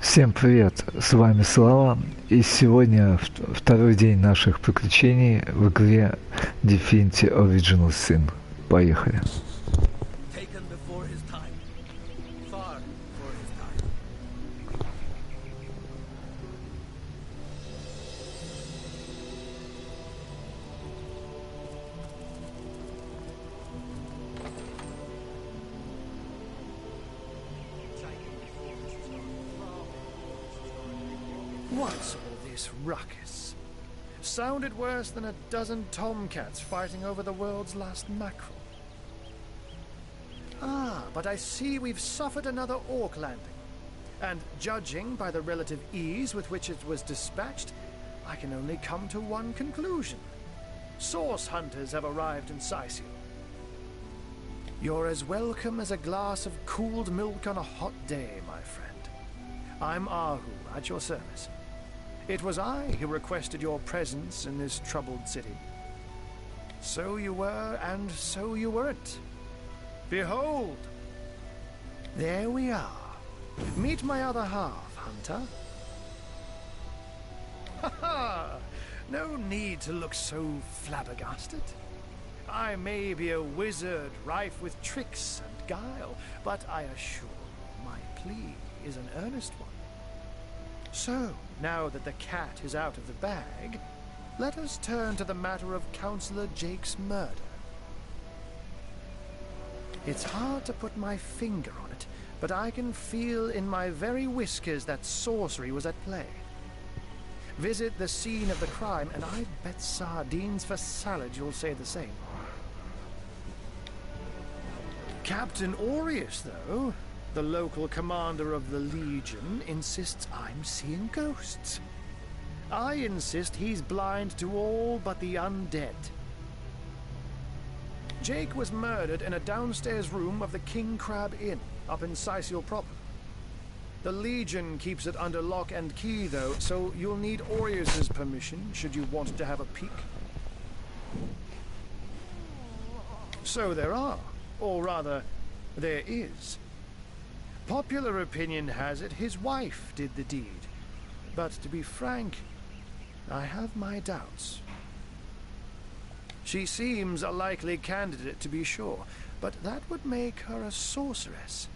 Всем привет, с вами Слава, и сегодня второй день наших приключений в игре Divinity Original Sin. Поехали. What's all this ruckus? Sounded worse than a dozen tomcats fighting over the world's last mackerel. Ah, but I see we've suffered another orc landing. And judging by the relative ease with which it was dispatched, I can only come to one conclusion. Source hunters have arrived in Sicil. You're as welcome as a glass of cooled milk on a hot day, my friend. I'm Ahu, at your service. It was I who requested your presence in this troubled city. So you were, and so you weren't. Behold! There we are. Meet my other half, Hunter. Ha ha! No need to look so flabbergasted. I may be a wizard rife with tricks and guile, but I assure you my plea is an earnest one. So, now that the cat is out of the bag, let us turn to the matter of Councillor Jake's murder. It's hard to put my finger on it, but I can feel in my very whiskers that sorcery was at play. Visit the scene of the crime, and I bet sardines for salad you'll say the same. Captain Aureus, though, the local commander of the Legion, insists I'm seeing ghosts. I insist he's blind to all but the undead. Jake was murdered in a downstairs room of the King Crab Inn, up in Sicil proper. The Legion keeps it under lock and key, though, so you'll need Aureus's permission should you want to have a peek. So there are, or rather, there is. Popular opinion has it his wife did the deed, but to be frank, I have my doubts. She seems a likely candidate to be sure, but that would make her a sorceress.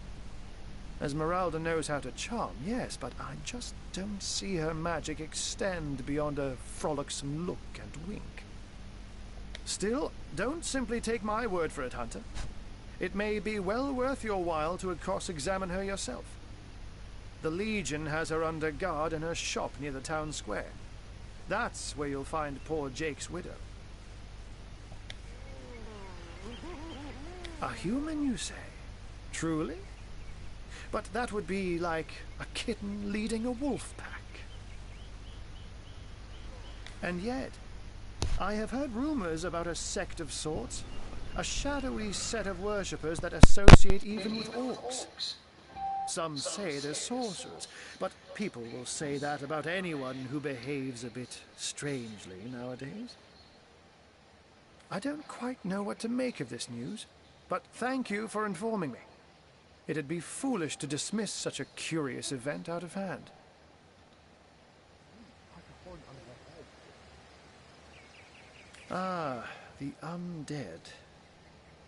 Esmeralda knows how to charm, yes, but I just don't see her magic extend beyond a frolicsome look and wink. Still, don't simply take my word for it, Hunter. It may be well worth your while to cross-examine her yourself. The Legion has her under guard in her shop near the town square. That's where you'll find poor Jake's widow. A human, you say? Truly? But that would be like a kitten leading a wolf pack. And yet, I have heard rumors about a sect of sorts. A shadowy set of worshippers that associate even with orcs. Some say they're sorcerers, but people will say that about anyone who behaves a bit strangely nowadays. I don't quite know what to make of this news, but thank you for informing me. It'd be foolish to dismiss such a curious event out of hand. Ah, the undead.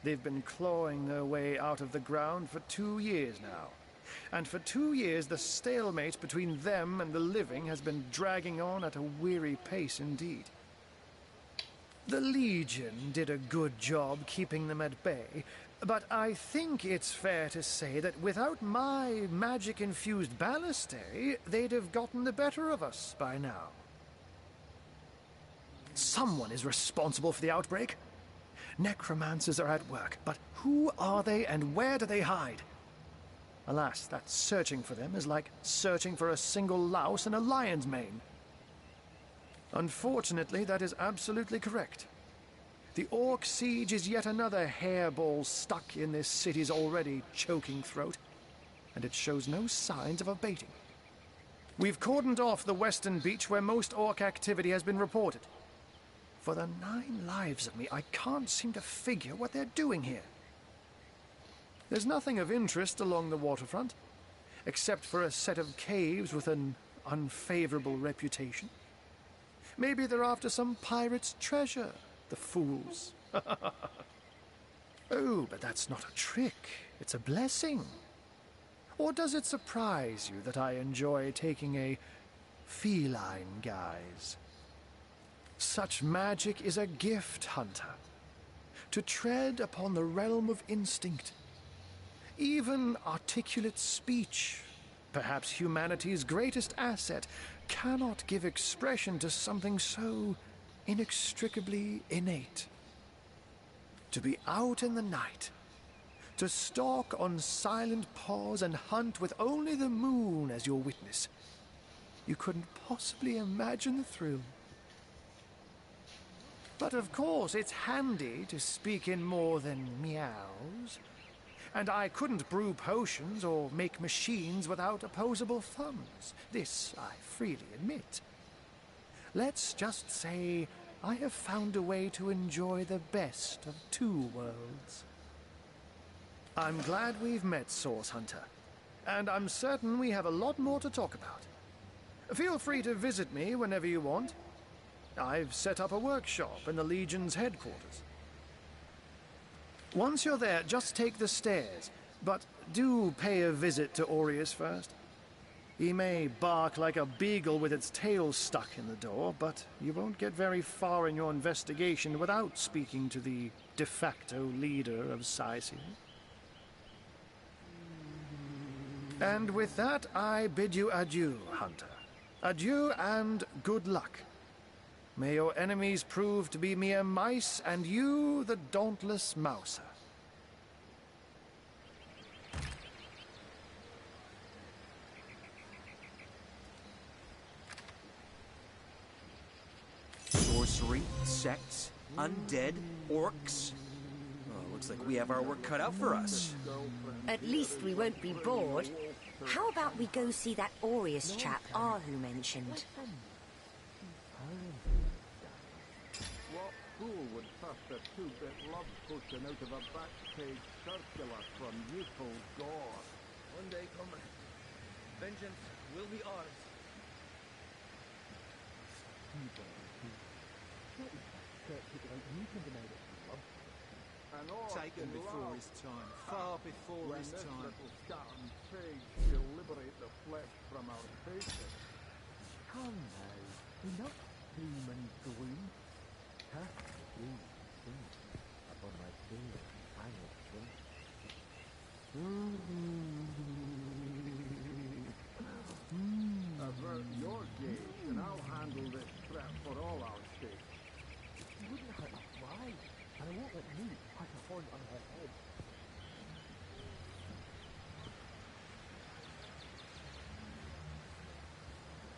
They've been clawing their way out of the ground for 2 years now. And for 2 years, the stalemate between them and the living has been dragging on at a weary pace indeed. The Legion did a good job keeping them at bay, but I think it's fair to say that without my magic-infused ballistae, they'd have gotten the better of us by now. Someone is responsible for the outbreak. Necromancers are at work, but who are they and where do they hide? Alas, that searching for them is like searching for a single louse in a lion's mane. Unfortunately, that is absolutely correct. The Orc siege is yet another hairball stuck in this city's already choking throat, and it shows no signs of abating. We've cordoned off the western beach where most Orc activity has been reported. For the 9 lives of me, I can't seem to figure what they're doing here. There's nothing of interest along the waterfront, except for a set of caves with an unfavorable reputation. Maybe they're after some pirate's treasure, the fools. Oh, but that's not a trick. It's a blessing. Or does it surprise you that I enjoy taking a feline guise? Such magic is a gift, Hunter. To tread upon the realm of instinct. Even articulate speech, perhaps humanity's greatest asset, cannot give expression to something so inextricably innate. To be out in the night, to stalk on silent paws and hunt with only the moon as your witness. You couldn't possibly imagine the thrill. But of course, it's handy to speak in more than meows. And I couldn't brew potions or make machines without opposable thumbs. This I freely admit. Let's just say I have found a way to enjoy the best of 2 worlds. I'm glad we've met, Source Hunter. And I'm certain we have a lot more to talk about. Feel free to visit me whenever you want. I've set up a workshop in the Legion's headquarters. Once you're there, just take the stairs, but do pay a visit to Aureus first. He may bark like a beagle with its tail stuck in the door, but you won't get very far in your investigation without speaking to the de facto leader of Sicily. And with that, I bid you adieu, Hunter. Adieu and good luck. May your enemies prove to be mere mice, and you the dauntless mouser. Sorcery, sects, undead, orcs. Oh, looks like we have our work cut out for us. At least we won't be bored. How about we go see that Aureus chap Ahu mentioned? What fool would trust a 2-bit love potion out of a back-page circular from youthful gore? One day coming. Vengeance will be ours. An orc Taken in before love. his time, far before When his this time. little scattered page will liberate the flesh from our faces. Come now, enough doom and gloom. Cast the sin upon my soul, I will drink. Avert your gaze, and I'll handle this threat for all our sakes. You wouldn't hurt a fly, and I won't let you pass a horn on her head.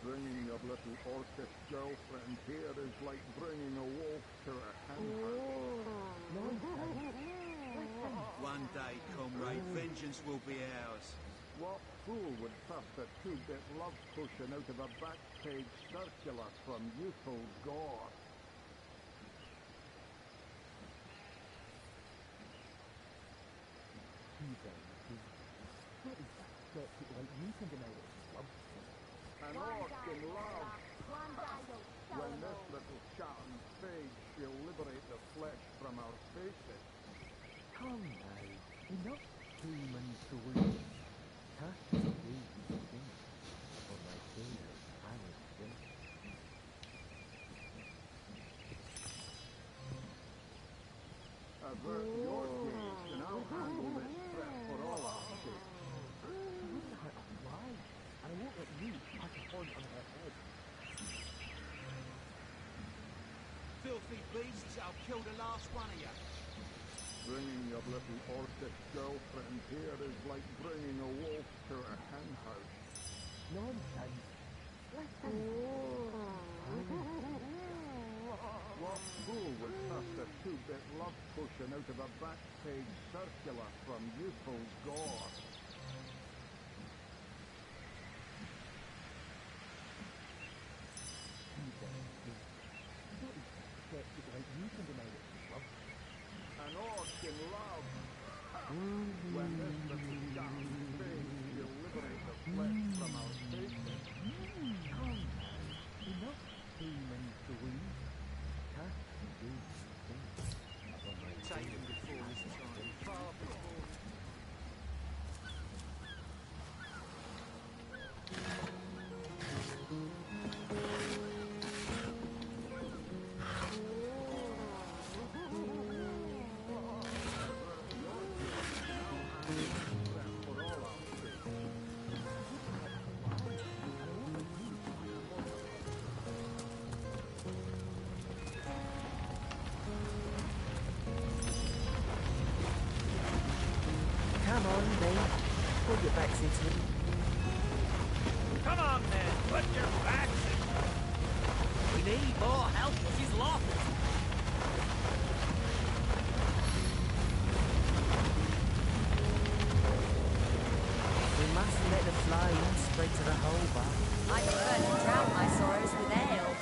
Bringing your little orcish girlfriend here is like bringing a wolf to a hen house. One day, comrade, vengeance will be ours. What fool would trust a 2-bit love potion out of a back-page circular from youthful gore? What is that skeptic like you thinking out of love? An orc in love. When this little shattered page will liberate the flesh from our faces. Come now, enough doom and gloom. Cast away the sin upon my soul, I will drink. Avert your gaze, and I'll handle this threat for all our sakes. You wouldn't hurt a fly, and I won't let you pass a horn on her head. Filthy beasts, I'll kill the last one of you. Bringing your little orcish girlfriend here is like bringing a wolf to a hen house. Nonsense. Listen. What fool would trust a 2-bit page circular from youthful gore. An orc in love. When this little sharp face will liberate the flesh from our faces. Come, enough human doing. Huh? Take him before his time. Far before. Come on, then. Put your backs into it. Come on, then. Put your backs in. We need more help. She's lost. We mustn't let the flames spread to the whole bar. I prefer to drown my sorrows with ale.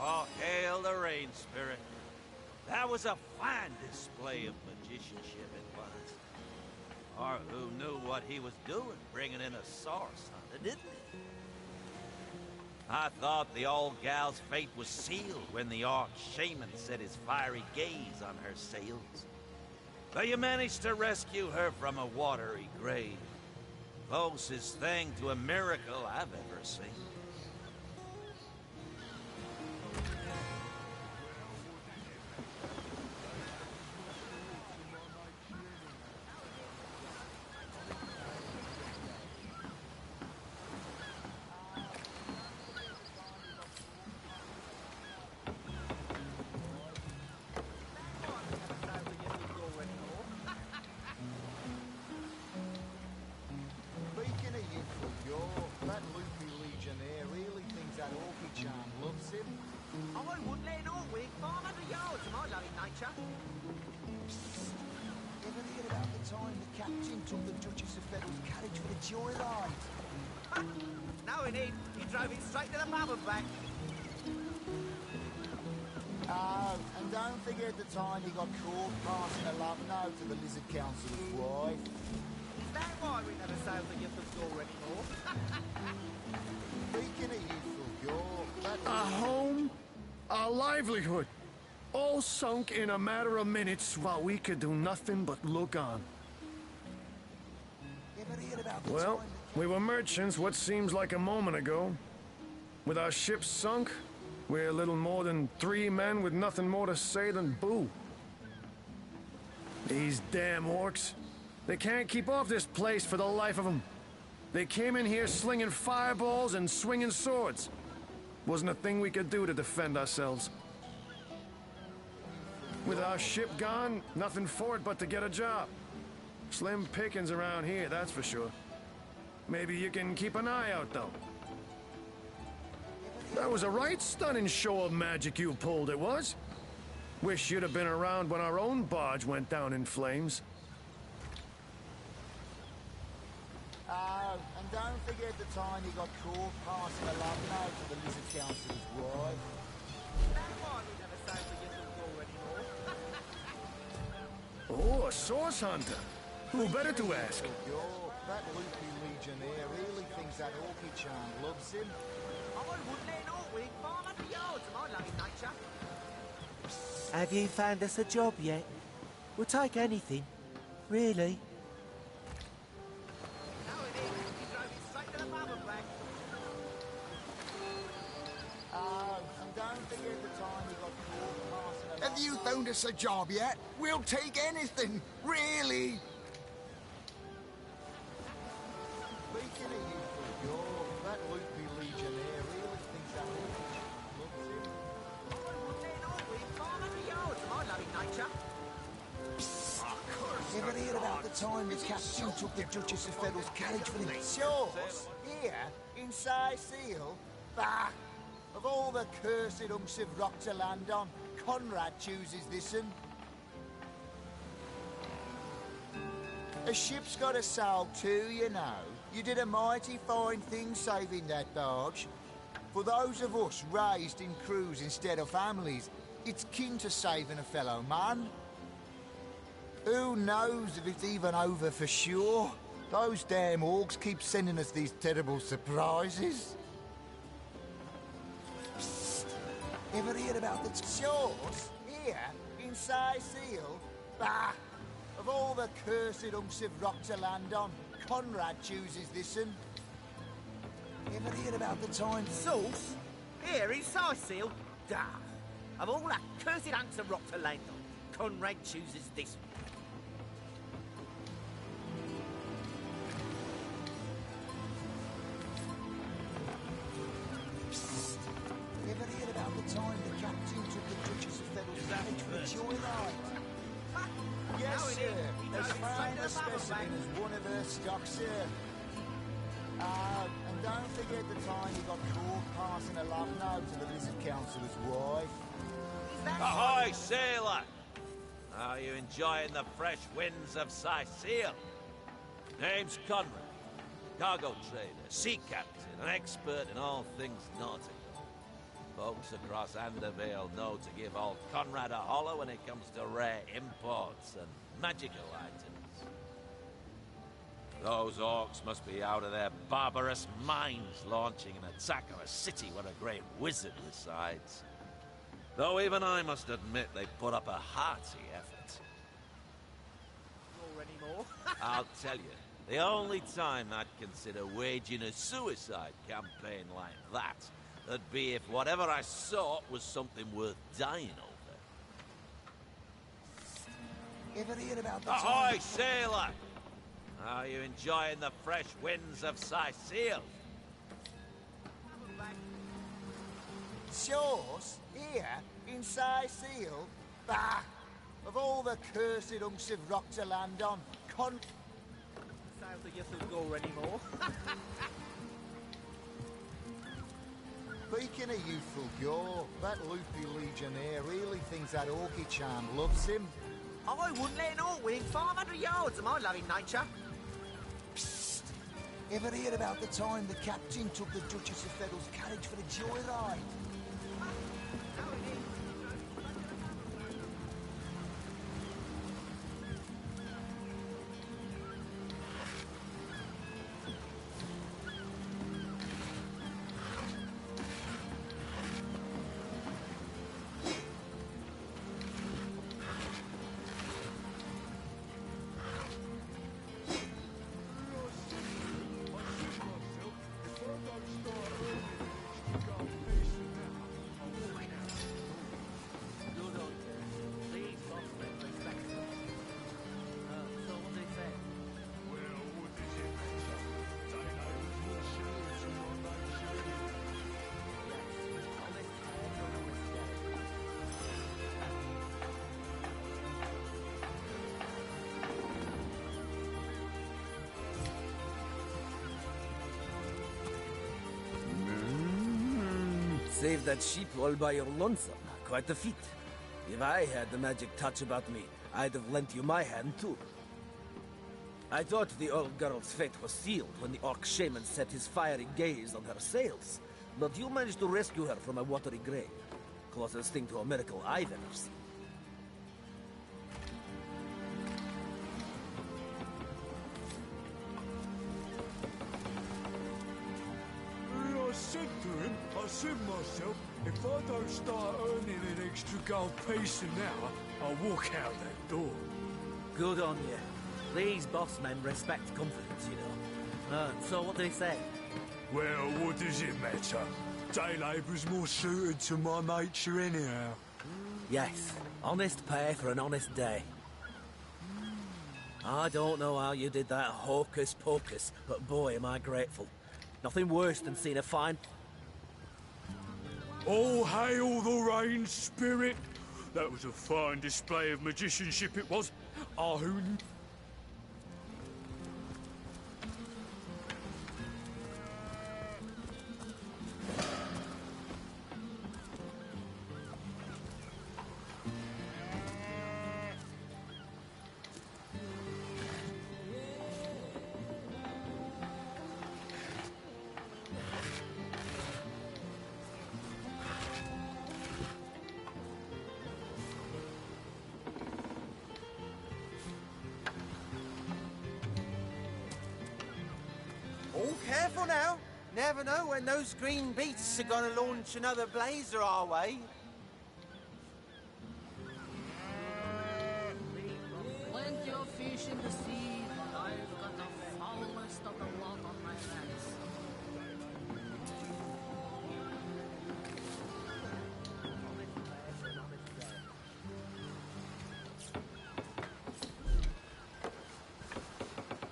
Oh, hail the rain spirit. That was a fine display of magicianship it was. Or who knew what he was doing, bringing in a source hunter, didn't he? I thought the old gal's fate was sealed when the orc shaman set his fiery gaze on her sails. But you managed to rescue her from a watery grave. Closest thing to a miracle I've ever seen. Speaking of youthful yore, that loopy legionnaire really thinks that orky charm loves him. I wouldn't let an orc wig 500 yards to my loving nature. Ever hear about the time the captain took the Duchess of Feddle's carriage for the joyride? No, indeed. He drove it straight to the pub and back. Oh, and don't forget the time he got caught passing a lump note to the Lizard Council's wife. Is that why we never sail the youthful door anymore? Speaking of youthful yore, that A home, a livelihood, all sunk in a matter of minutes while we could do nothing but look on. Ever hear about the Well, time we were merchants what seems like a moment ago. With our ship sunk, we're little more than 3 men with nothing more to say than boo. These damn orcs. They can't keep off this place for the life of them. They came in here slinging fireballs and swinging swords. Wasn't a thing we could do to defend ourselves. With our ship gone, nothing for it but to get a job. Slim pickings around here, that's for sure. Maybe you can keep an eye out, though. That was a right stunning show of magic you pulled, it was. Wish you'd have been around when our own barge went down in flames. Oh, and don't forget the time he got caught passing a lump note to the Lizard Council's wife. Is that why we never sail the youthful door anymore? Oh, a source hunter. Who better to ask? Yore, that loopy legionnaire really thinks that orky charm loves him. I wouldn't let an orc wig 500 yards to my loving nature. Have you found us a job yet? We'll take anything. Really? No, indeed. He drove it straight to the pub and back. Oh, and don't forget the time Have you found us a job yet? We'll take anything, really. Speaking of you, Fulgor, that loopy legionnaire really thinks that Ever hear about the time the captain took the Duchess of Federal's carriage for the shores? Here, in Sicile? Bah! Of all the cursed hunks of rock to land on, Conrad chooses this one. A ship's got a soul too, you know. You did a mighty fine thing saving that barge. For those of us raised in crews instead of families, it's kin to saving a fellow man. Who knows if it's even over for sure? Those damn orcs keep sending us these terrible surprises. Psst. Ever hear about the shores? Here, in Sicile? Bah! Of all the cursed hunks of rock to land on, Conrad chooses this one. Ever hear about the time... Sauce? Here in Sicile? Duh. Of all that cursed hunks of rock to land on, Conrad chooses this one. Ever hear about the time the captain took the Duchess of Federal's carriage for a joyride? Yes, sir. As fine a specimen as one of her stock, sir. And don't forget the time he got caught passing a love note to the Lizard Councillor's wife. Ahoy, sailor! Are you enjoying the fresh winds of Sicile? Name's Conrad. Cargo trader, sea captain, an expert in all things nautical. Folks across Andervale know to give old Conrad a holler when it comes to rare imports and magical items. Those orcs must be out of their barbarous minds launching an attack on a city where a great wizard resides. Though even I must admit they put up a hearty effort. Or anymore? I'll tell you, the only time I'd consider waging a suicide campaign like that would be if whatever I sought was something worth dying over. Ever hear about the Ahoy, sailor! Are you enjoying the fresh winds of Sicile? Shores? Here, in Sicile? Bah! Of all the cursed hunks of rock to land on, Sounds like you should go anymore. Speaking of you, Fulgor, that loopy legionnaire really thinks that orky charm loves him. I wouldn't let an orc within 500 yards of my loving nature. Psst! Ever hear about the time the captain took the Duchess of Federal's carriage for a joyride? Save that sheep all by your lonesome. Quite a feat. If I had the magic touch about me, I'd have lent you my hand too. I thought the old girl's fate was sealed when the orc shaman set his fiery gaze on her sails, but you managed to rescue her from a watery grave. Closest thing to a miracle I've ever seen. I said myself, if I don't start earning an extra gold piece an hour, I'll walk out that door. Good on you. These boss men respect confidence, you know. So what did he say? Well, what does it matter? Day labour's more suited to my nature anyhow. Yes, Honest pay for an honest day. I don't know how you did that hocus pocus, but boy am I grateful. Nothing worse than seeing a fine... All hail the rain spirit! That was a fine display of magicianship it was. Ahun. All careful now. Never know when those green beasts are gonna launch another blazer our way. Plenty of fish in the sea, but I've got the foulest of the lot on my hands.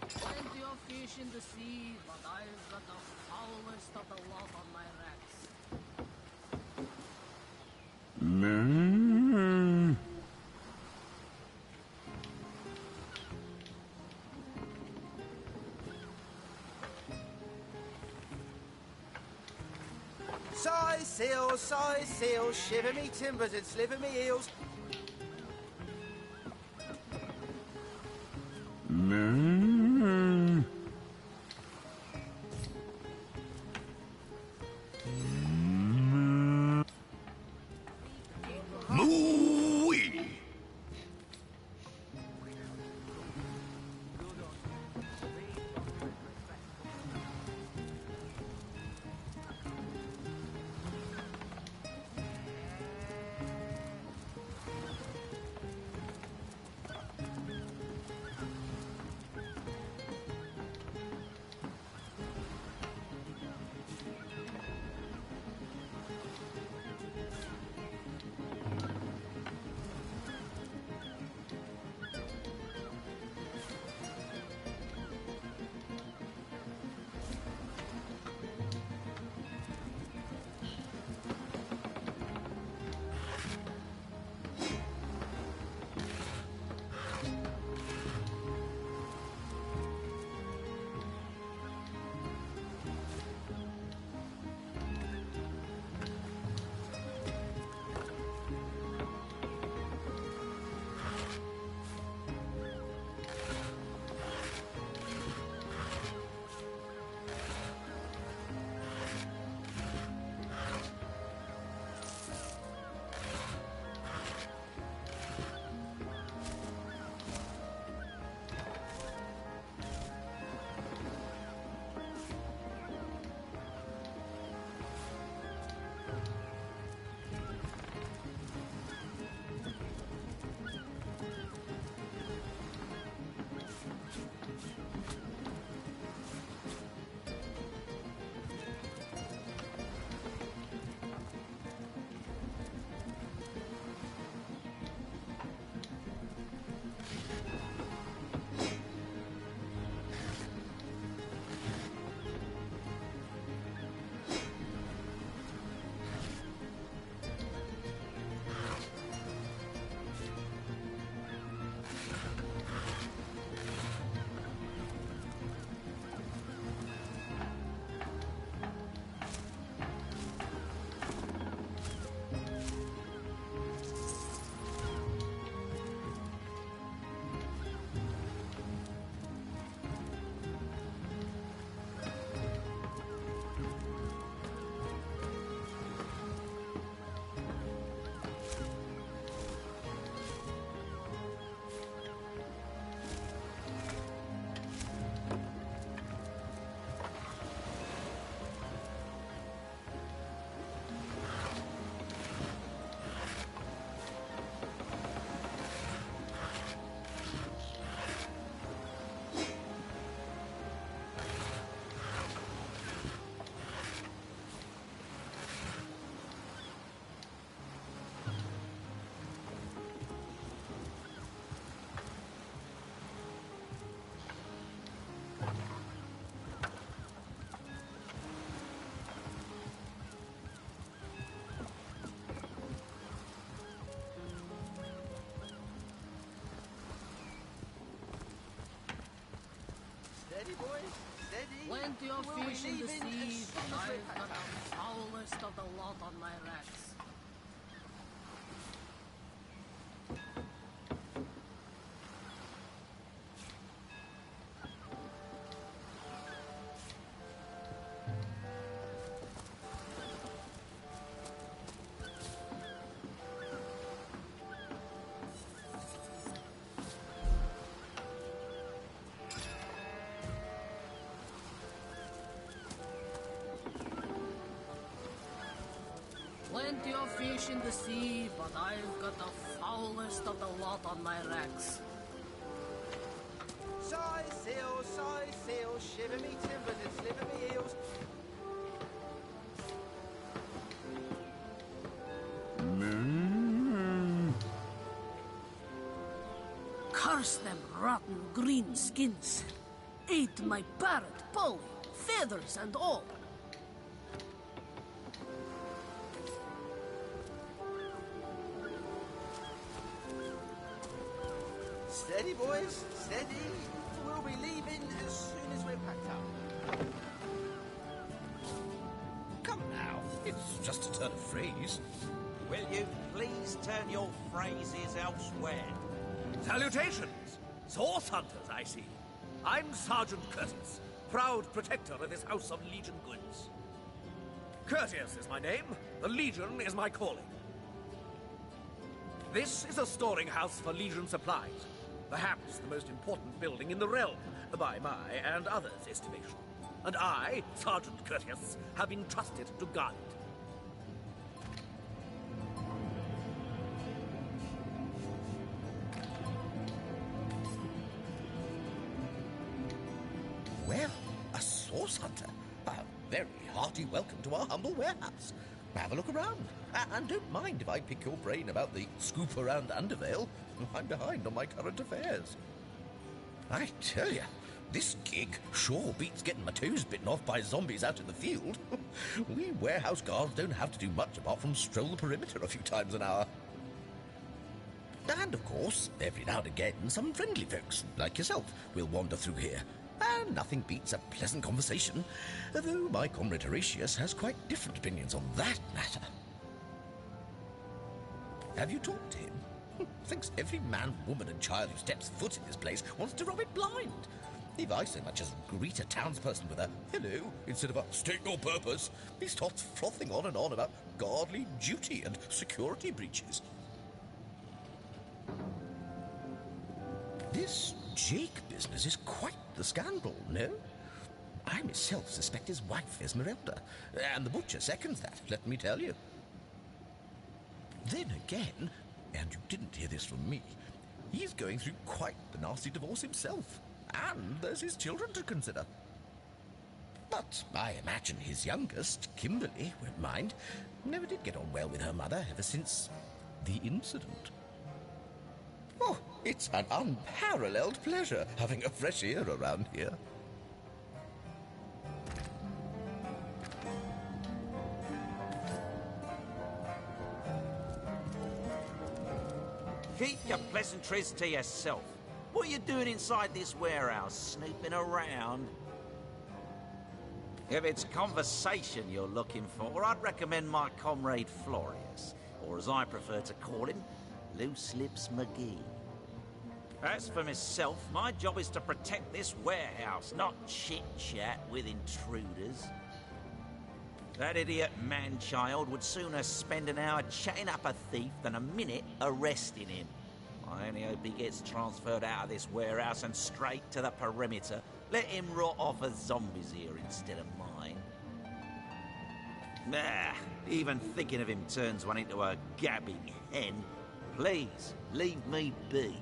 Plenty of fish in the sea, but I've got the foulest of the lot on my racks. Size seal, shiver me timbers and sliver me heels. Steady, boys. Steady. Plenty of We'll be fish in the leaving as sea, soon but as we're I've got packed the up. foulest of the lot on my racks. Plenty of fish in the sea, but I've got the foulest of the lot on my racks. Side sail, shiver me timbers and sliver me heels. Curse them rotten green skins. Ate my parrot, Polly, feathers and all. Steady, boys, steady. We'll be leaving as soon as we're packed up. Come now, it's just a turn of phrase. Will you please turn your phrases elsewhere? Salutations! Source hunters, I see. I'm Sergeant Curtius, proud protector of this house of Legion goods. Curtius is my name, the Legion is my calling. This is a storing house for Legion supplies. Perhaps the most important building in the realm, by my and others' estimation. And I, Sergeant Curtius, have been trusted to guard it. Well, a source hunter. A very hearty welcome to our humble warehouse. Have a look around. And don't mind if I pick your brain about the scoop around Undervale. I'm behind on my current affairs. I tell you, this gig sure beats getting my toes bitten off by zombies out in the field. We warehouse guards don't have to do much apart from stroll the perimeter a few times an hour. And, of course, every now and again, some friendly folks, like yourself, will wander through here. And nothing beats a pleasant conversation, though my comrade Horatius has quite different opinions on that matter. Have you talked to him? Thinks every man, woman and child who steps foot in this place wants to rob it blind. If I so much as greet a townsperson with a hello instead of a state your purpose, he starts frothing on and on about guardly duty and security breaches. This Jake business is quite the scandal, no? I myself suspect his wife, Esmeralda, and the butcher seconds that, let me tell you. Then again, and you didn't hear this from me, he's going through quite the nasty divorce himself, and there's his children to consider. But I imagine his youngest, Kimberly, won't mind. Never did get on well with her mother ever since the incident. Oh, it's an unparalleled pleasure having a fresh ear around here. Keep your pleasantries to yourself. What are you doing inside this warehouse, snooping around? If it's conversation you're looking for, I'd recommend my comrade Florius, or as I prefer to call him, Loose Lips McGee. As for myself, my job is to protect this warehouse, not chit-chat with intruders. That idiot man-child would sooner spend an hour chatting up a thief than a minute arresting him. I only hope he gets transferred out of this warehouse and straight to the perimeter. Let him rot off as zombies here instead of mine. Nah, even thinking of him turns one into a gabbing hen. Please, leave me be.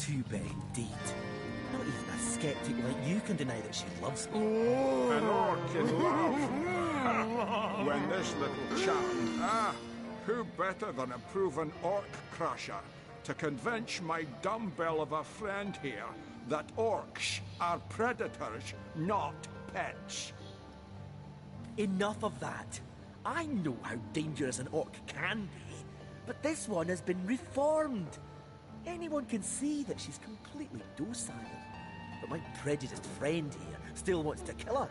Too bad indeed. Not even a skeptic like you can deny that she loves me. An orc in love. When this little chap... who better than a proven orc crusher to convince my dumbbell of a friend here that orcs are predators, not pets? Enough of that. I know how dangerous an orc can be, but this one has been reformed. Anyone can see that she's completely docile. But my prejudiced friend here still wants to kill her.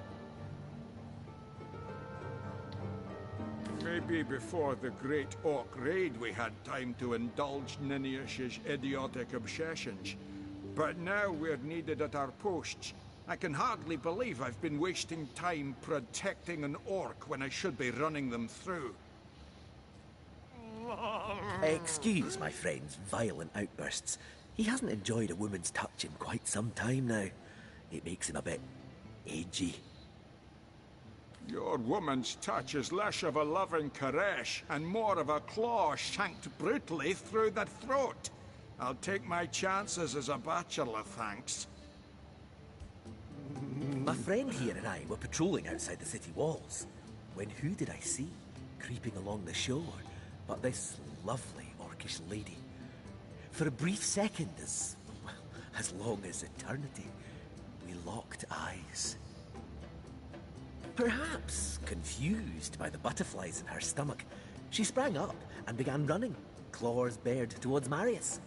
Maybe before the Great Orc Raid we had time to indulge Niniush's idiotic obsessions. But now we're needed at our posts. I can hardly believe I've been wasting time protecting an orc when I should be running them through. Excuse my friend's violent outbursts. He hasn't enjoyed a woman's touch in quite some time now. It makes him a bit edgy. Your woman's touch is less of a loving caress and more of a claw shanked brutally through the throat. I'll take my chances as a bachelor, thanks. My friend here and I were patrolling outside the city walls, when who did I see creeping along the shore but this lovely orcish lady? For a brief second, as long as eternity, we locked eyes. Perhaps confused by the butterflies in her stomach, she sprang up and began running, claws bared towards Marius.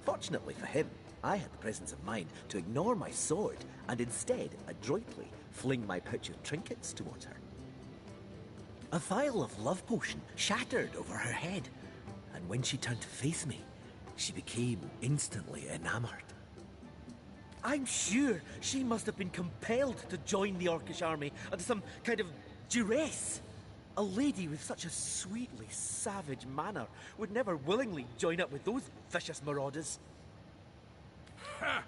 Fortunately for him, I had the presence of mind to ignore my sword and instead adroitly fling my pouch of trinkets towards her. A vial of love potion shattered over her head, and when she turned to face me, she became instantly enamored. I'm sure she must have been compelled to join the Orcish army under some kind of duress. A lady with such a sweetly savage manner would never willingly join up with those vicious marauders. Ha!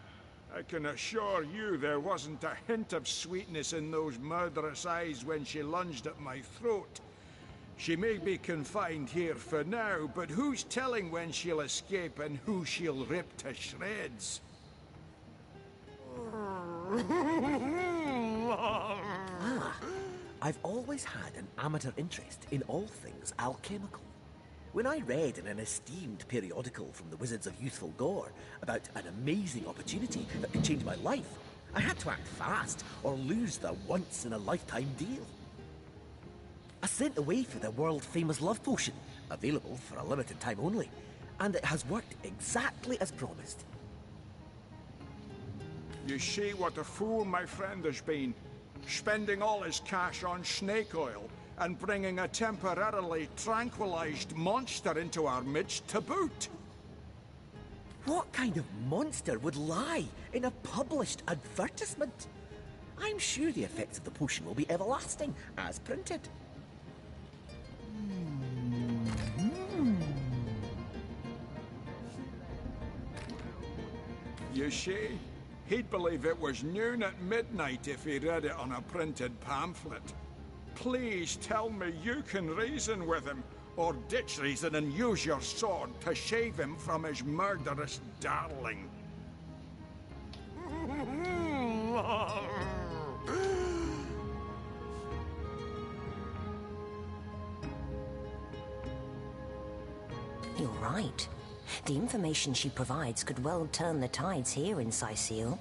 I can assure you there wasn't a hint of sweetness in those murderous eyes when she lunged at my throat. She may be confined here for now, but who's telling when she'll escape and who she'll rip to shreds? I've always had an amateur interest in all things alchemical. When I read in an esteemed periodical from the Wizards of Youthful Gore about an amazing opportunity that could change my life, I had to act fast or lose the once-in-a-lifetime deal. I sent away for the world-famous love potion, available for a limited time only, and it has worked exactly as promised. You see what a fool my friend has been, spending all his cash on snake oil and bringing a temporarily tranquilized monster into our midst to boot. What kind of monster would lie in a published advertisement? I'm sure the effects of the potion will be everlasting, as printed. You see, he'd believe it was noon at midnight if he read it on a printed pamphlet. Please tell me you can reason with him, or ditch reason and use your sword to save him from his murderous darling. You're right. The information she provides could well turn the tides here in Sicile.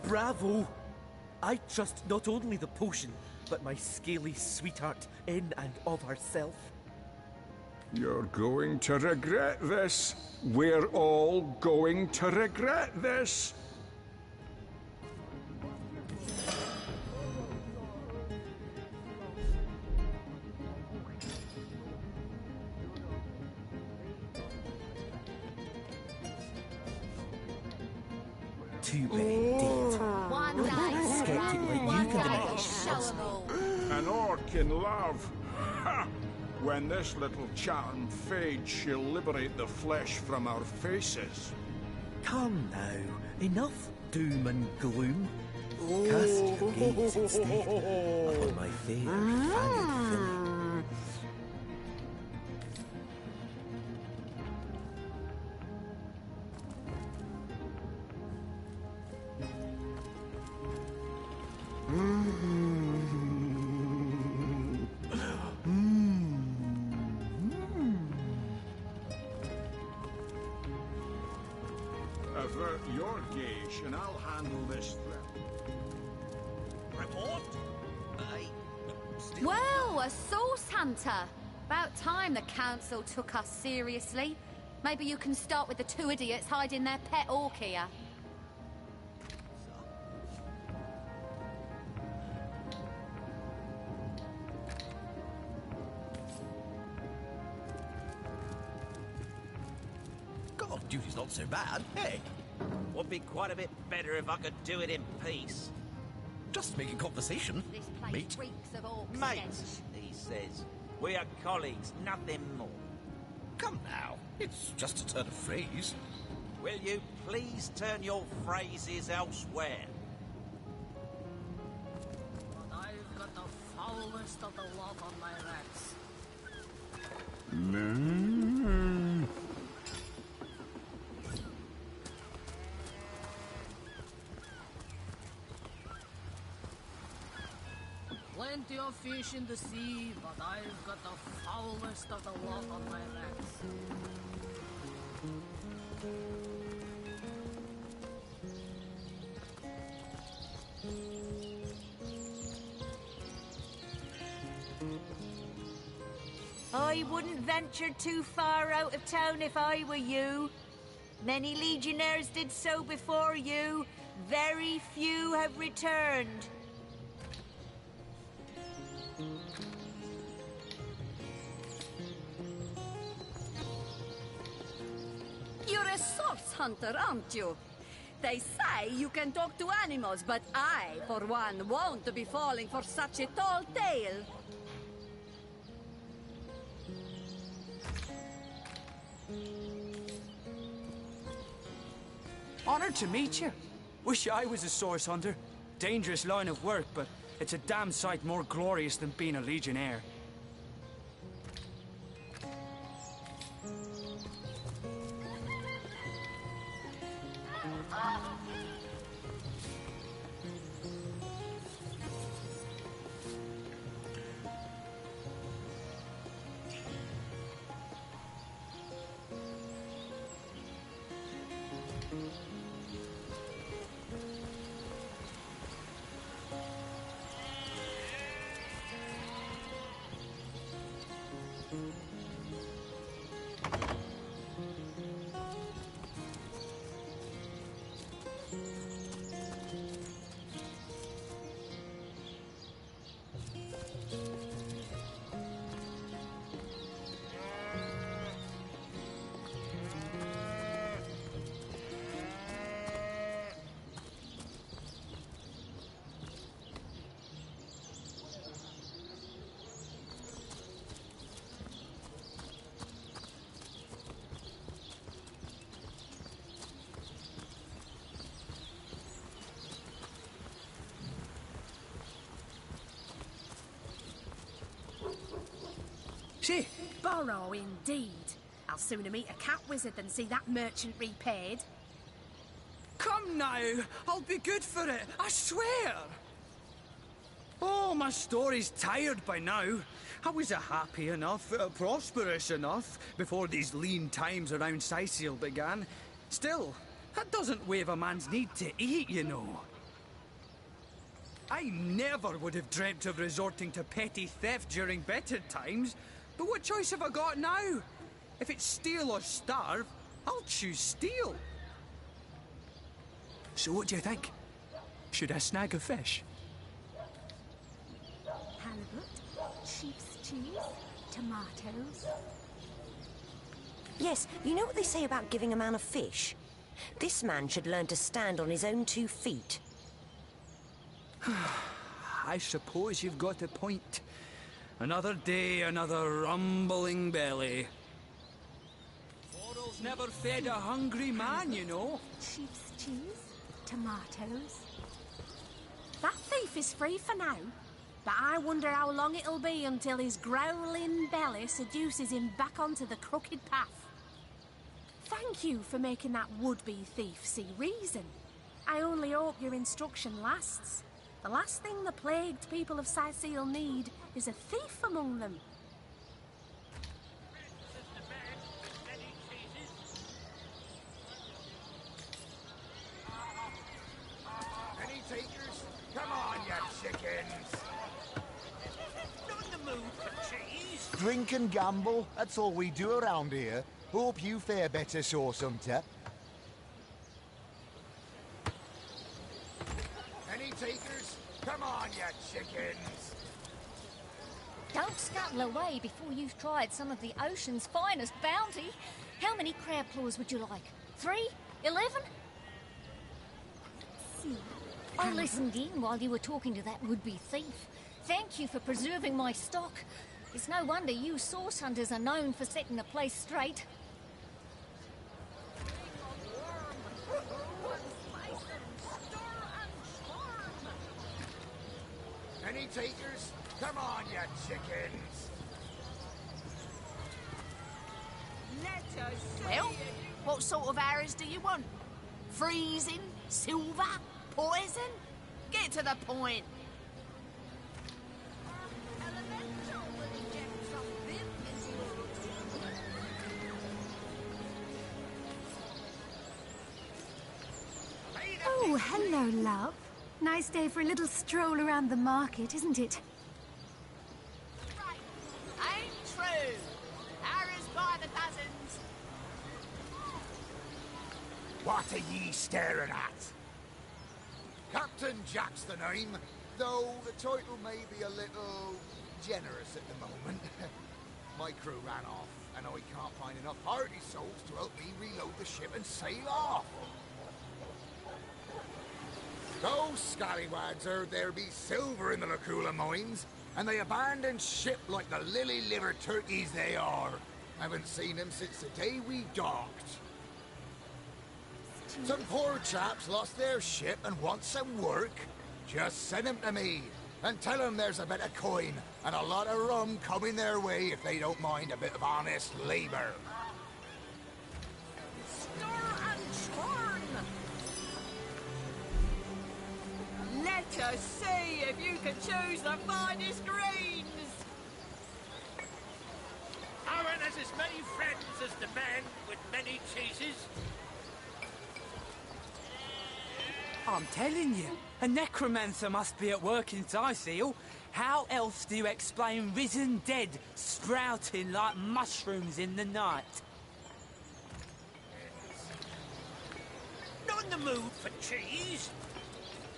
Bravo! I trust not only the potion, but my scaly sweetheart in and of herself. You're going to regret this. We're all going to regret this. Too bad indeed. One dice. Skeptic like you can deny that she loves me. An orc in love. Ha! When this little charm fades, she'll liberate the flesh from our faces. Come now, enough doom and gloom. Cast your gaze instead upon my fair, fanged filly. Cash, and I'll handle this Report? Well, a source hunter. About time the council took us seriously. Maybe you can start with the two idiots hiding their pet orc here. God, duty's not so bad, hey? Would be quite a bit better if I could do it in peace. Just making conversation, This place mate. reeks of orc Mate, stench. he says. We are colleagues, nothing more. Come now, it's just a turn of phrase. Will you please turn your phrases elsewhere? But I've got the foulest of the lot on my rats. Plenty of fish in the sea, but I've got the foulest of the lot on my rats. I wouldn't venture too far out of town if I were you. Many legionnaires did so before you. Very few have returned. You're a source hunter, aren't you? They say you can talk to animals, but I, for one, won't be falling for such a tall tale. Honored to meet you. Wish I was a source hunter. Dangerous line of work, but it's a damn sight more glorious than being a legionnaire. She? Borrow, indeed. I'll sooner meet a cat wizard than see that merchant repaid. Come now, I'll be good for it, I swear. Oh, my story's tired by now. I was happy enough, prosperous enough, before these lean times around Sicil began. Still, that doesn't waive a man's need to eat, you know. I never would have dreamt of resorting to petty theft during better times, but what choice have I got now? If it's steal or starve, I'll choose steal. So what do you think? Should I snag a fish? Halibut, sheep's cheese, tomatoes. Yes, you know what they say about giving a man a fish? This man should learn to stand on his own 2 feet. I suppose you've got a point. Another day, another rumbling belly. Quarrel's never fed a hungry man, you know. Sheep's cheese, tomatoes. That thief is free for now, but I wonder how long it'll be until his growling belly seduces him back onto the crooked path. Thank you for making that would-be thief see reason. I only hope your instruction lasts. The last thing the plagued people of Sicil need is a thief among them. on, you chickens! Not in the mood for cheese. Drink and gamble, that's all we do around here. Hope you fare better, Sauce Hunter. Any takers? Come on, you chickens! Don't scuttle away before you've tried some of the ocean's finest bounty. How many crab claws would you like? 3? 11? I listened in while you were talking to that would-be thief. Thank you for preserving my stock. It's no wonder you sauce hunters are known for setting the place straight. Any takers? Come on, you chickens! Well, what sort of arrows do you want? Freezing? Silver? Poison? Get to the point. Oh, hello, love. Nice day for a little stroll around the market, isn't it? Ain't true. Arrows by the dozens. What are ye staring at? Captain Jack's the name, though the title may be a little generous at the moment. My crew ran off, and I can't find enough hardy souls to help me reload the ship and sail off. Those scallywags heard there be silver in the Lacula mines, and they abandoned ship like the lily-livered turkeys they are. Haven't seen them since the day we docked. Some poor chaps lost their ship and want some work. Just send them to me, and tell them there's a bit of coin and a lot of rum coming their way if they don't mind a bit of honest labor. Let us see if you can choose the finest greens. Aaron has as many friends as the man with many cheeses. I'm telling you, a necromancer must be at work in Tyseal. How else do you explain risen dead sprouting like mushrooms in the night? Not in the mood for cheese.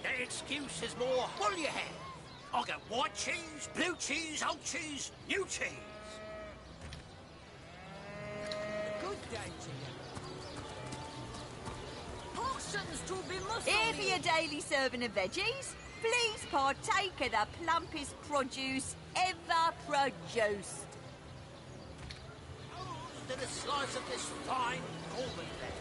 The excuse is more, what do you have? I got white cheese, blue cheese, old cheese, new cheese. Good day to you. Portions to be muscled. Here for your daily serving of veggies. Please partake of the plumpest produce ever produced. Then a slice of this fine golden bread.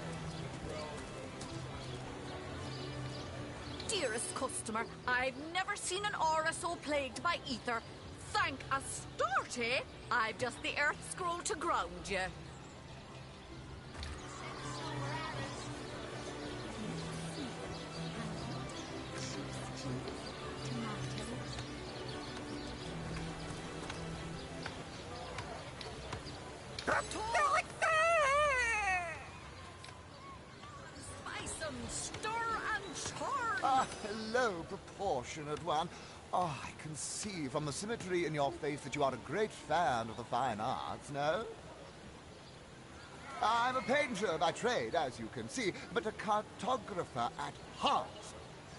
Dearest customer, I've never seen an aura so plagued by ether. Thank Astarte, I've just the earth scroll to ground you. Spice 'em, stir and churn. Ah, hello, proportionate one. Oh, I can see from the symmetry in your face that you are a great fan of the fine arts, no? I'm a painter by trade, as you can see, but a cartographer at heart.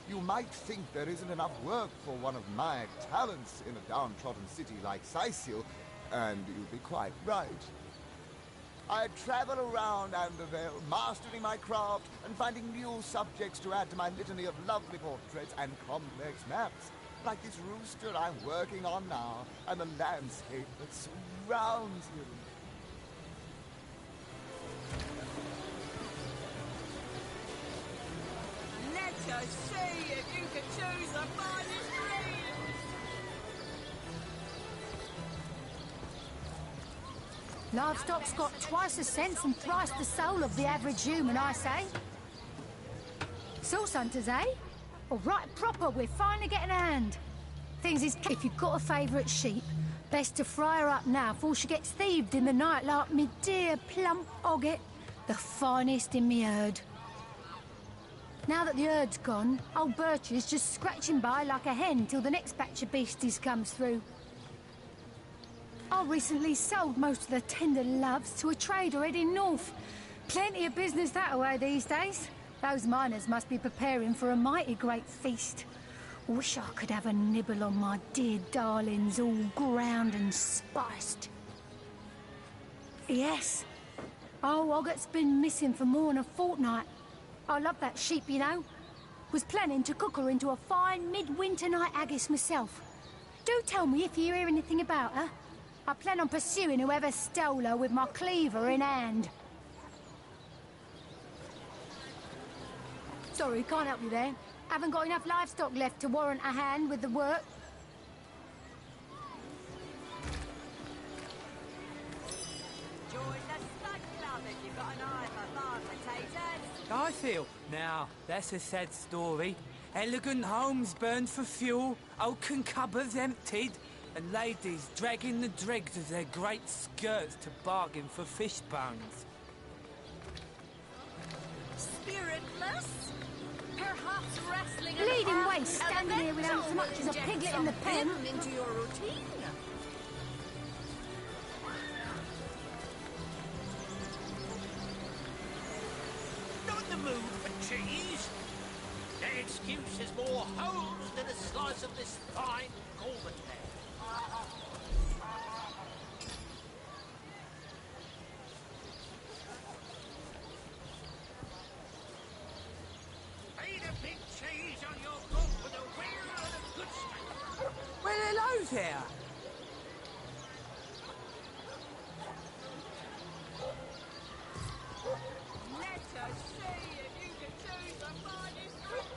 You might think there isn't enough work for one of my talents in a downtrodden city like Tyseal, and you'd be quite right. I travel around Andervale, mastering my craft and finding new subjects to add to my litany of lovely portraits and complex maps, like this rooster I'm working on now, and the landscape that surrounds him. Let us see if you can choose the finest greens. Livestock's got twice the sense and thrice the soul of the average human, I say. Source hunters, eh? All right, proper, we're finally getting a hand. Things is, if you've got a favourite sheep, best to fry her up now before she gets thieved in the night like me dear plump Ogget, the finest in me herd. Now that the herd's gone, old Birch is just scratching by like a hen till the next batch of beasties comes through. I recently sold most of the tender loves to a trader heading north. Plenty of business that way these days. Those miners must be preparing for a mighty great feast. Wish I could have a nibble on my dear darlings, all ground and spiced. Yes. Oh, Ogget's been missing for more than a fortnight. I love that sheep, you know. Was planning to cook her into a fine midwinter night haggis myself. Do tell me if you hear anything about her. I plan on pursuing whoever stole her with my cleaver in hand. Sorry, can't help you there. Haven't got enough livestock left to warrant a hand with the work. Join the Stud Club if you've got an eye for farm potatoes. I feel. Now, that's a sad story. Elegant homes burned for fuel, oaken cupboards emptied, and ladies dragging the dregs of their great skirts to bargain for fish bones. Spiritless? Perhaps wrestling Bleeding waste, standing here without so much as a piglet in the pen. Into your routine. Not in the mood for cheese. That excuse is more holes than a slice of this fine golden land. Ain't a big cheese on your boat with a wheel and a good steak. Well, hello there. Let us see if you can choose the finest drink.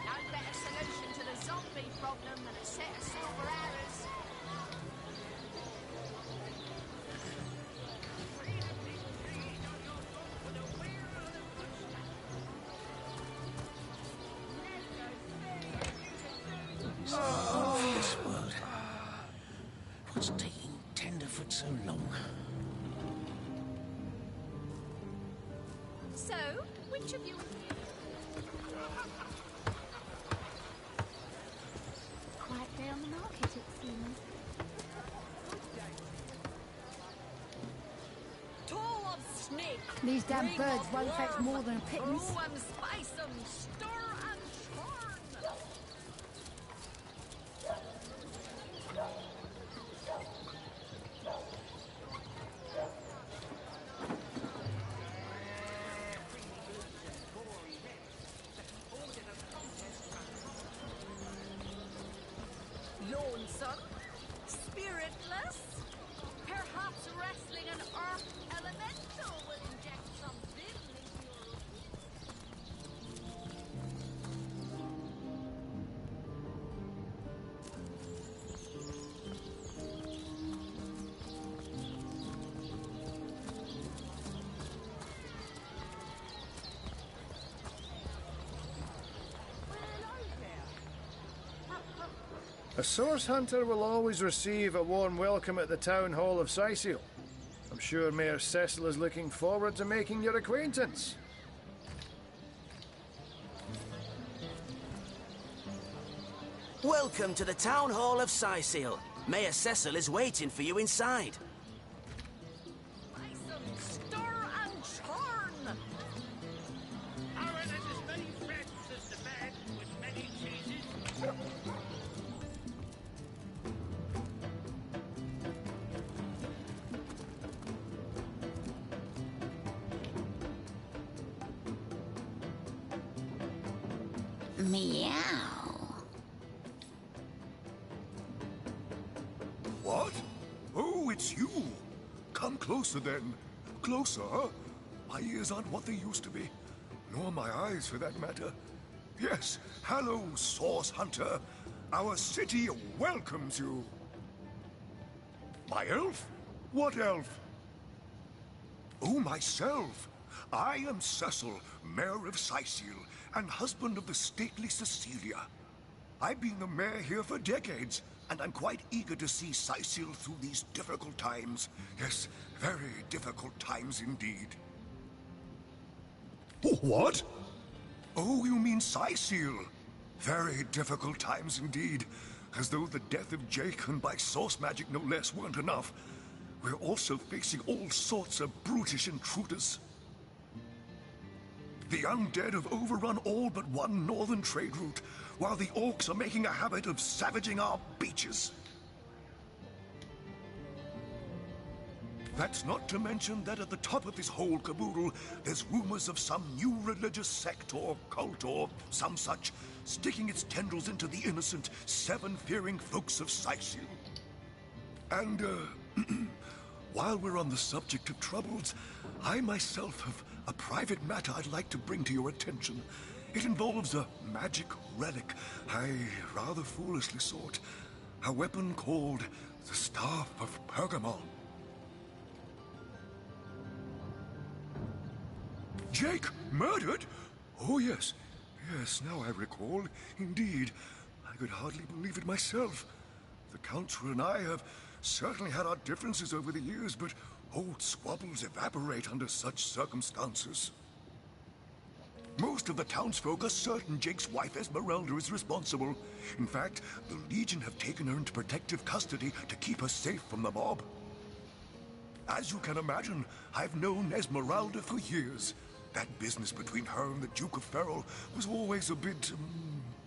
No better solution to the zombie problem than a set of silver arrows. This world. What's taking Tenderfoot so long? So, which of you... Quiet day on the market, it seems. Toll of snake! These damn Bring birds of won't fetch worm, more than a pittance. brew 'em, spice 'em, stir and churn! Lonesome? Spiritless? Perhaps wrestling an earth elemental will inject some vim into your A source hunter will always receive a warm welcome at the town hall of Sisel. I'm sure Mayor Cecil is looking forward to making your acquaintance. Welcome to the Town Hall of Sisel. Mayor Cecil is waiting for you inside. stir and churn! Aaron has as many friends as the man with many cheeses. Meow. What? Oh, it's you. Come closer then. Closer. My ears aren't what they used to be. Nor my eyes, for that matter. Yes, hello, Source Hunter. Our city welcomes you. My elf? What elf? Oh, myself. I am Cecil, Mayor of Sisel, and husband of the stately Cecilia. I've been the mayor here for decades, and I'm quite eager to see Sicil through these difficult times. Yes, very difficult times indeed. What? Oh, you mean Sicil? Very difficult times indeed. As though the death of Jake, and by source magic no less, weren't enough. We're also facing all sorts of brutish intruders. The undead have overrun all but one northern trade route, while the orcs are making a habit of savaging our beaches. That's not to mention that at the top of this whole caboodle, there's rumors of some new religious sect or cult or some such sticking its tendrils into the innocent, seven-fearing folks of Sicil. And, while we're on the subject of troubles, I myself have a private matter I'd like to bring to your attention. It involves a magic relic I rather foolishly sought. A weapon called the Staff of Pergamon. Jake murdered? Oh, yes. Yes, now I recall. Indeed. I could hardly believe it myself. The Council and I have certainly had our differences over the years, but old squabbles evaporate under such circumstances. Most of the townsfolk are certain Jake's wife Esmeralda is responsible. In fact, the Legion have taken her into protective custody to keep her safe from the mob. As you can imagine, I've known Esmeralda for years. That business between her and the Duke of Ferrol was always a bit,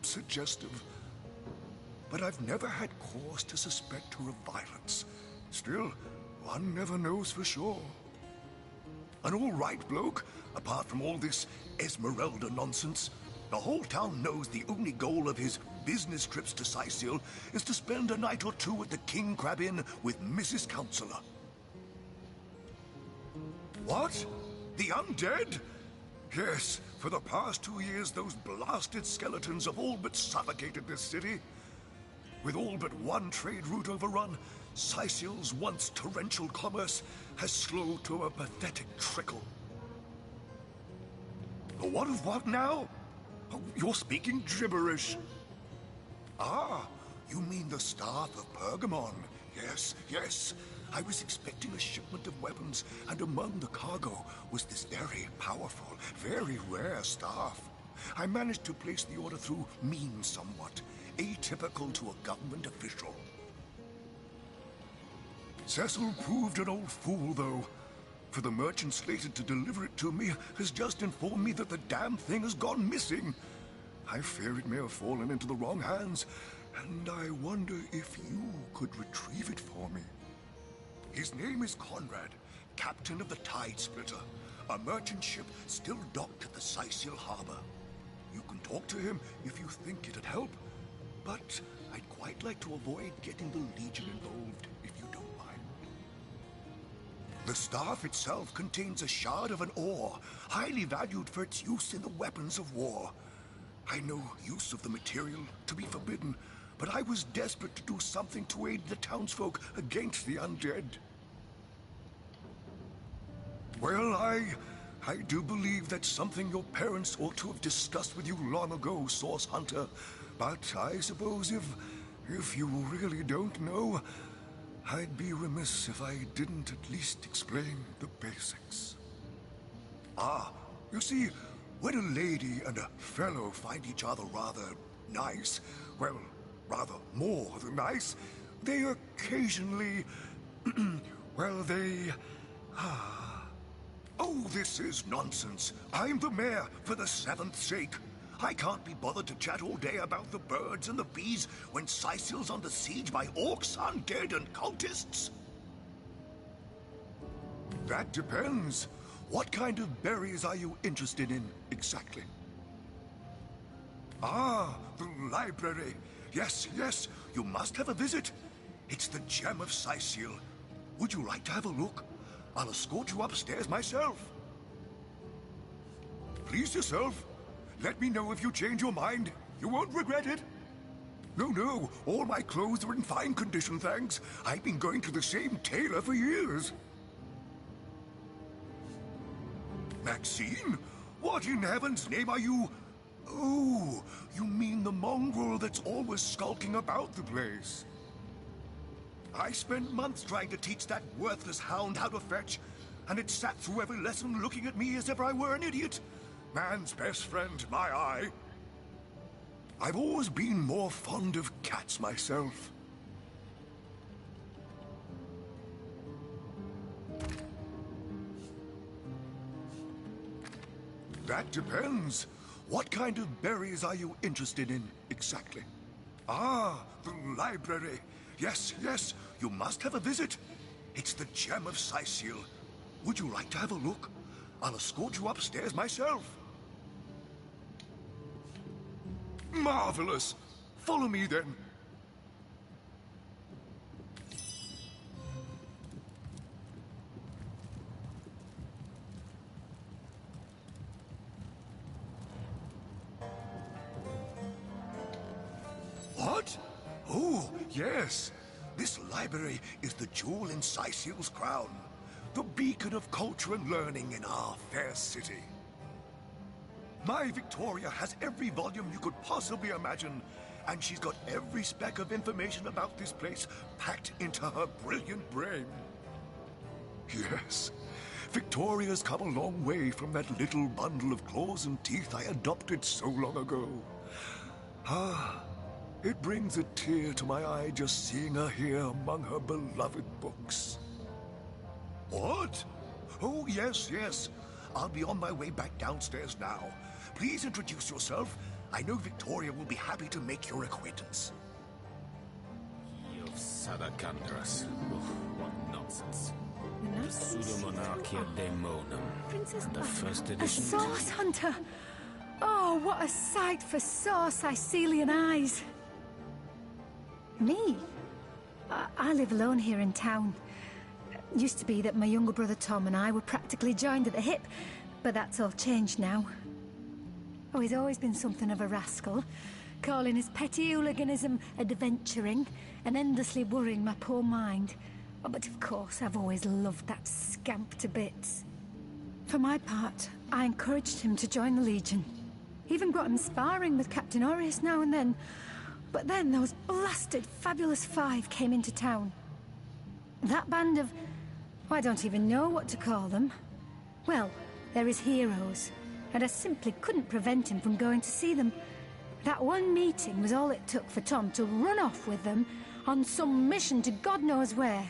suggestive. But I've never had cause to suspect her of violence. Still, one never knows for sure. An all-right bloke, apart from all this Esmeralda nonsense. The whole town knows the only goal of his business trips to Sicil is to spend a night or two at the King Crab Inn with Mrs. Counselor. What? The undead? Yes, for the past 2 years those blasted skeletons have all but suffocated this city. With all but one trade route overrun, Sicil's once torrential commerce has slowed to a pathetic trickle. What of what now? Oh, you're speaking gibberish. Ah, you mean the Staff of Pergamon. Yes, yes. I was expecting a shipment of weapons, and among the cargo was this very powerful, very rare staff. I managed to place the order through means somewhat, atypical to a government official. Cecil proved an old fool, though. For the merchant slated to deliver it to me has just informed me that the damn thing has gone missing. I fear it may have fallen into the wrong hands, and I wonder if you could retrieve it for me. His name is Conrad, captain of the Tide Splitter, a merchant ship still docked at the Sicil harbor. You can talk to him if you think it'd help, but I'd quite like to avoid getting the Legion involved, if you don't mind. The staff itself contains a shard of an ore, highly valued for its use in the weapons of war. I know use of the material to be forbidden, but I was desperate to do something to aid the townsfolk against the undead. Well, I do believe that's something your parents ought to have discussed with you long ago, Source Hunter. But I suppose if you really don't know, I'd be remiss if I didn't at least explain the basics. Ah, you see, when a lady and a fellow find each other rather nice, well, rather more than nice, they occasionally, well, they, Oh, this is nonsense. I'm the mayor for the 7th sake. I can't be bothered to chat all day about the birds and the bees when Sicil's under siege by orcs, undead, and cultists. That depends. What kind of berries are you interested in, exactly? Ah, the library. Yes, yes, you must have a visit. It's the gem of Sicil. Would you like to have a look? I'll escort you upstairs myself. Please yourself. Let me know if you change your mind. You won't regret it. No, all my clothes are in fine condition, thanks. I've been going to the same tailor for years. Maxine? What in heaven's name are you? Oh, you mean the mongrel that's always skulking about the place. I spent months trying to teach that worthless hound how to fetch, and it sat through every lesson looking at me as if I were an idiot. Man's best friend, my eye. I've always been more fond of cats myself. That depends. What kind of berries are you interested in, exactly? Ah, the library. Yes, yes, you must have a visit. It's the gem of Sicil. Would you like to have a look? I'll escort you upstairs myself. Marvelous! Follow me, then. What? Oh, yes. This library is the jewel in Sicil's crown. The beacon of culture and learning in our fair city. My Victoria has every volume you could possibly imagine, and she's got every speck of information about this place packed into her brilliant brain. Yes, Victoria's come a long way from that little bundle of claws and teeth I adopted so long ago. Ah, it brings a tear to my eye just seeing her here among her beloved books. What? Oh, yes, yes. I'll be on my way back downstairs now. Please introduce yourself. I know Victoria will be happy to make your acquaintance. Key of Sadakandras. What nonsense. The Pseudomonarchia Daemonum. The first edition. A source hunter! Oh, what a sight for sore Sicilian eyes. Me? I live alone here in town. Used to be that my younger brother Tom and I were practically joined at the hip, but that's all changed now. Oh, he's always been something of a rascal, calling his petty hooliganism adventuring and endlessly worrying my poor mind. Oh, but of course, I've always loved that scamp to bits. For my part, I encouraged him to join the Legion. Even got him sparring with Captain Orius now and then. But then those blasted Fabulous Five came into town. That band of... I don't even know what to call them. Well, they're his heroes, and I simply couldn't prevent him from going to see them. That one meeting was all it took for Tom to run off with them on some mission to God knows where.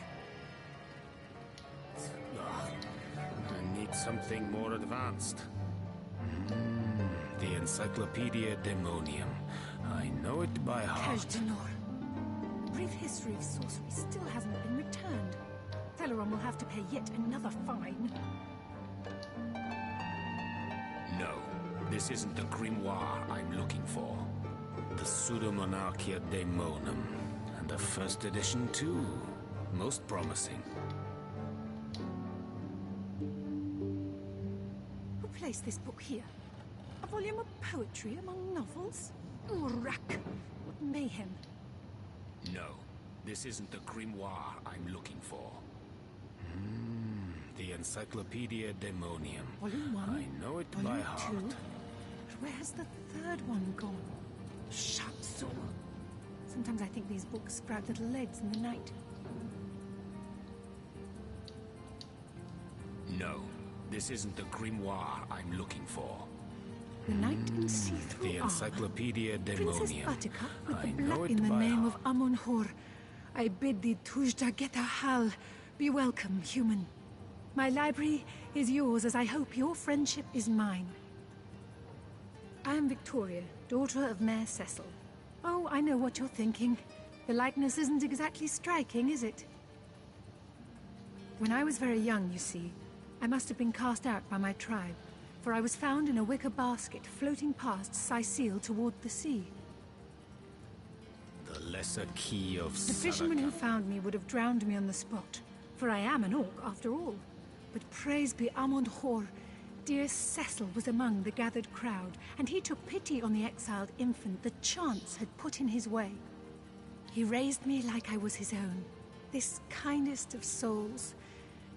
I need something more advanced. The Encyclopedia Daemonium. I know it by heart. Brief history of sorcery still hasn't been returned. Teleron will have to pay yet another fine. No, this isn't the grimoire I'm looking for. The Pseudomonarchia Daemonum. And the first edition, too. Most promising. Who placed this book here? A volume of poetry among novels? Rack! What mayhem! No, this isn't the grimoire I'm looking for. The Encyclopedia Daemonium. Volume 1, I know it Volume by heart. 2. But where's the third one gone? Shatsu. Sometimes I think these books sprout little legs in the night. No, this isn't the grimoire I'm looking for. The knight in see-through The Encyclopedia Princess Daemonium. Buttercup with I the know black it in the by name heart. of Amun-Hor. I bid thee Tujda Geta Hal. Be welcome, human. My library is yours, as I hope your friendship is mine. I am Victoria, daughter of Mayor Cecil. Oh, I know what you're thinking. The likeness isn't exactly striking, is it? When I was very young, you see, I must have been cast out by my tribe, for I was found in a wicker basket floating past Sicil toward the sea. The lesser key of The fisherman who found me would have drowned me on the spot, for I am an orc after all. But praise be Amun-Hor, dear Cecil was among the gathered crowd, and he took pity on the exiled infant that chance had put in his way. He raised me like I was his own, this kindest of souls,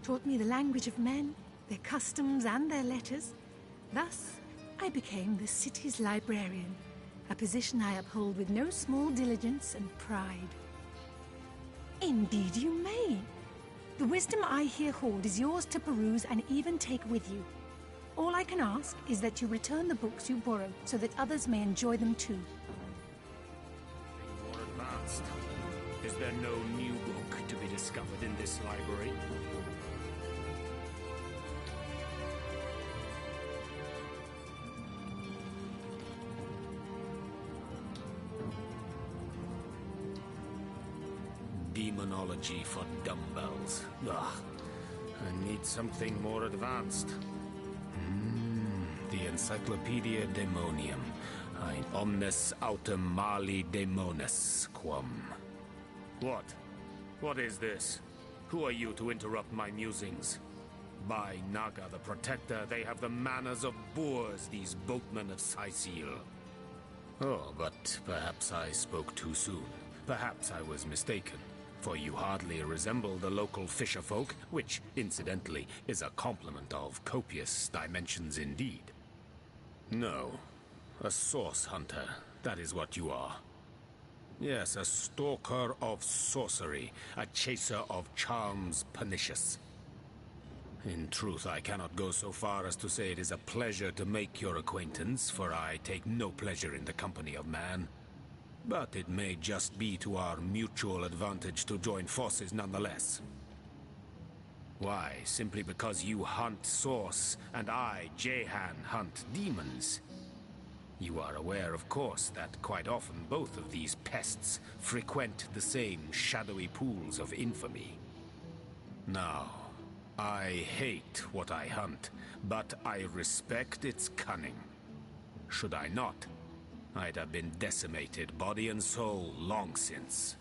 taught me the language of men, their customs and their letters. Thus, I became the city's librarian, a position I uphold with no small diligence and pride. Indeed you may. The wisdom I here hold is yours to peruse and even take with you. All I can ask is that you return the books you borrow so that others may enjoy them too. More advanced. Is there no new book to be discovered in this library? Demonology for dumbbells. Ugh. I need something more advanced. The Encyclopedia Daemonium. Ein omnes autem mali daemonis quam. What? What is this? Who are you to interrupt my musings? By Naga the Protector, they have the manners of boors, these boatmen of Sicil. Oh, but perhaps I spoke too soon. Perhaps I was mistaken. For you hardly resemble the local fisherfolk, which, incidentally, is a compliment of copious dimensions indeed. No, a source hunter, that is what you are. Yes, a stalker of sorcery, a chaser of charms pernicious. In truth, I cannot go so far as to say it is a pleasure to make your acquaintance, for I take no pleasure in the company of man. But it may just be to our mutual advantage to join forces nonetheless. Why, simply because you hunt source, and I, Jehan, hunt demons. You are aware, of course, that quite often both of these pests frequent the same shadowy pools of infamy. Now, I hate what I hunt, but I respect its cunning. Should I not, I'd have been decimated, body and soul, long since.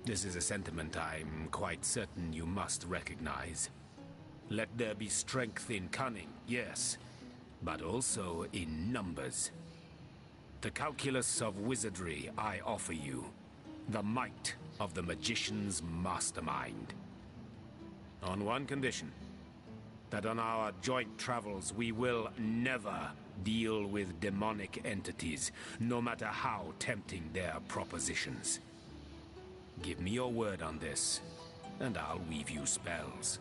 This is a sentiment I'm quite certain you must recognize. Let there be strength in cunning, yes, but also in numbers. The calculus of wizardry I offer you, the might of the magician's mastermind. On one condition, that on our joint travels we will never deal with demonic entities, no matter how tempting their propositions. Give me your word on this, and I'll weave you spells.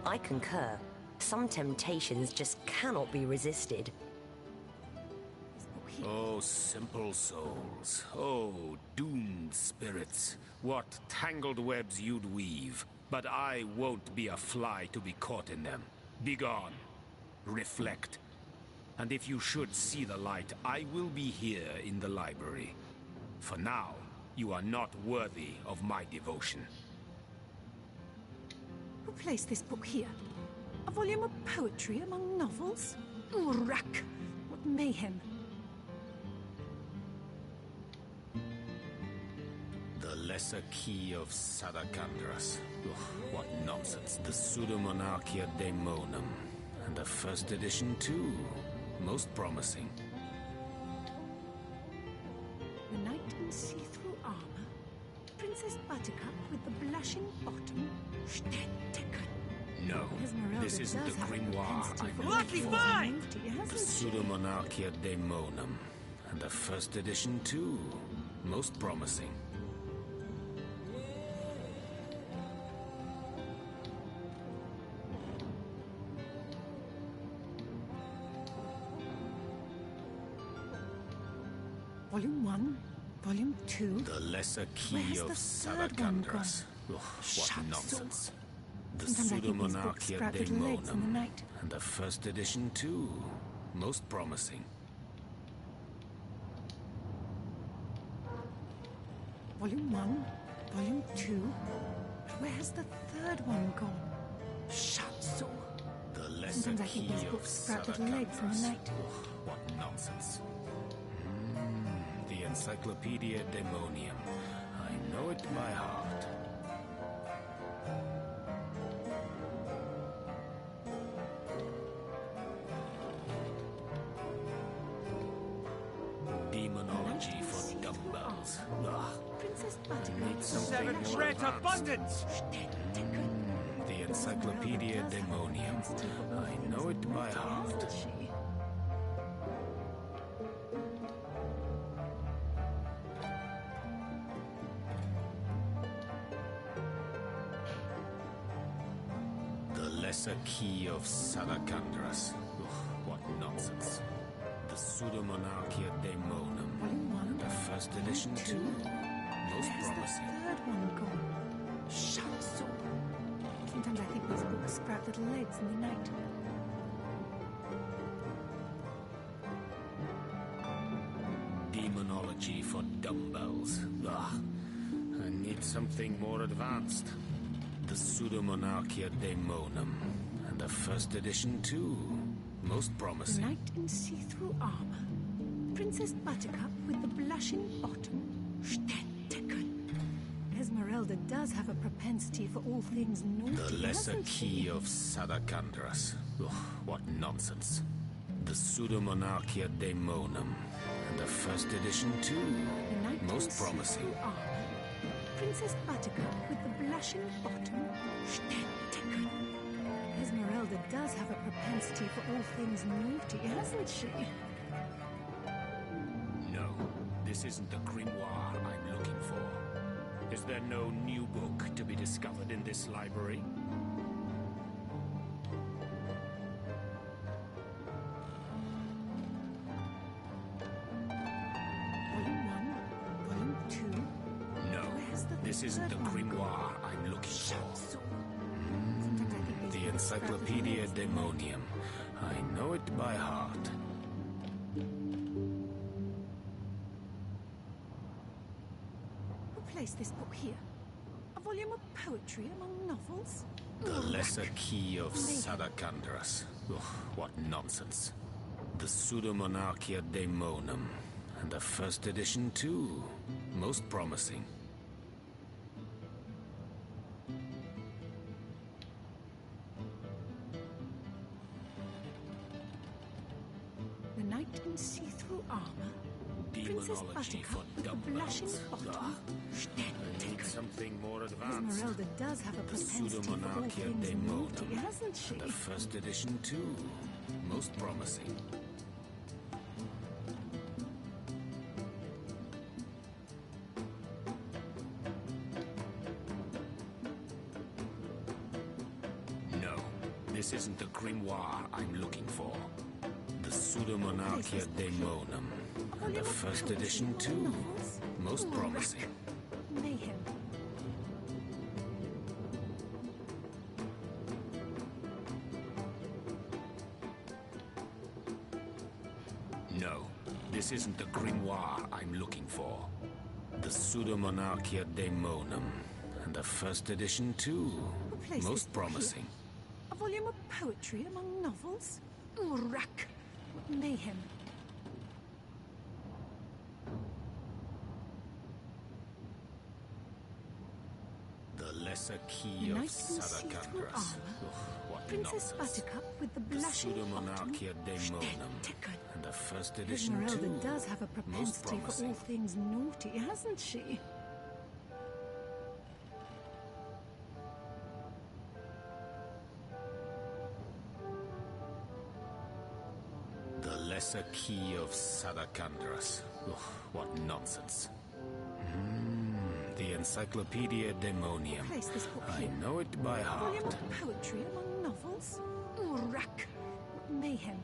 I concur. Some temptations just cannot be resisted. Oh, simple souls. Oh, doomed spirits. What tangled webs you'd weave. But I won't be a fly to be caught in them. Begone. Reflect. And if you should see the light, I will be here in the library. For now, you are not worthy of my devotion. Who placed this book here? A volume of poetry among novels? Urrak! What mayhem! The Lesser Key of Sadakandras. Ugh, what nonsense. The Pseudomonarchia Daemonum. And the first edition, too. Most promising. The knight in see-through armor. Princess Buttercup with the blushing bottom. No, this isn't the grimoire I'm Lucky looking for. find! The Pseudomonarchia Daemonum. And the first edition, too. Most promising. Volume 1, Volume 2. The Lesser Key of Sadakandras. Ugh, what nonsense. The Pseudomonarchia Daemonum. And the first edition, too. Most promising. Volume 1, Volume 2. Where has the third one gone? Shatsu. The Lesser Sometimes I think Key these of books sprout little legs in the Sadakandras. night. Ugh, what nonsense. The Encyclopedia Daemonium. I know it by heart. Demonology for dumbbells. Ugh. Princess Need something Seven more great advanced. abundance! The Encyclopedia Daemonium. I know it by heart. Lesser Key of Sadakandras. What nonsense. The Pseudomonarchia Daemonum. And the first edition too. Most promising. Third one gone. Shut so. Sometimes I think these books sprout little legs in the night. Demonology for dumbbells. Ugh. I need something more advanced. The Pseudomonarchia Daemonum. And the first edition too. Most promising. Knight in see-through armor. Princess Buttercup with the blushing bottom. Stetteken. Esmeralda does have a propensity for all things naughty. The Lesser hasn't she? Key of Sadakandras. Ugh, what nonsense. The Pseudomonarchia Daemonum. And the first edition too. Most promising. Armor. Princess Buttercup with the blushing bottom. Stetteken. Esmeralda does have a propensity for all things naughty, hasn't she? No, this isn't the grimoire I'm looking for. Is there no new book to be discovered in this library? Volume 1, Volume 2. No, this isn't the grimoire I'm looking for. The Encyclopedia Daemonium. I know it by heart. Who placed this book here? A volume of poetry among novels? The Lesser Key of Sadakandras. Ugh, what nonsense. The Pseudomonarchia Daemonum. And the first edition too. Most promising. The knight in see-through armor. Princess Demonology for Buttercup with the blushing dumbbells. bottom. I need something more advanced. Esmeralda does have a The propensity for all Pseudomonarchia things naughty, Daemonum. hasn't she? And the first edition too. Most promising. No, this isn't the grimoire I'm looking for. The Pseudomonarchia Daemonum. And the first edition too. Most promising. Mayhem. No, this isn't the grimoire I'm looking for. The Pseudomonarchia Daemonum. And the first edition too. Place Most this book promising. here. A volume of poetry among novels? Urak. Mayhem. The Lesser Key Knight of in see-through Sadakandras. armor. Ugh, what Princess nonsense. Buttercup with the The blushing Pseudomonarchia bottom. Daemonum. Stetteken. And the first edition Esmeralda too. does have a Most propensity for promising. all things naughty, hasn't she? The Lesser Key of Sadakandras. Ugh, what nonsense. The Encyclopedia Daemonium. Place this book I here. know it by A volume heart. of poetry among novels? Urak. Mayhem.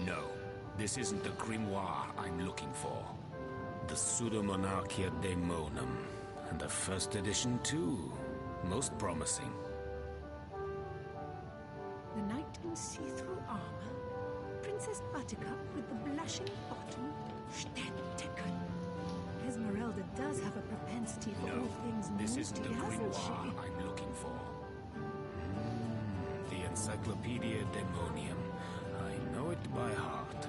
No, this isn't the grimoire I'm looking for. The Pseudomonarchia Daemonum. And the first edition too. Most promising. The knight in see-through armor. Princess Buttercup with the blushing bottom. Stetteken. Esmeralda does have a propensity for all things This isn't the naughty, hasn't she? grimoire I'm looking for. The Encyclopedia Daemonium. I know it by heart.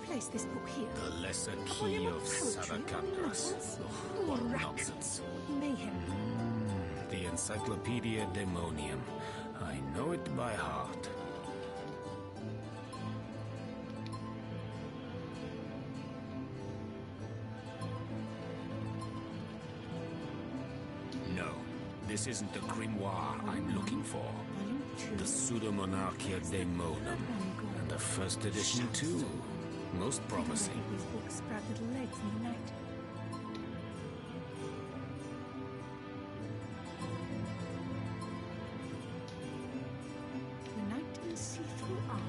Place this book here. The Lesser A Key volume of poetry among Sadakandras. novels? Ugh, what Urak. nonsense. Mayhem. The Encyclopedia Daemonium. I know it by heart. This isn't the grimoire I'm looking for. The Pseudomonarchia Daemonum. And the first edition too. Most promising. These books sprout little legs in the night. The knight in see-through armor.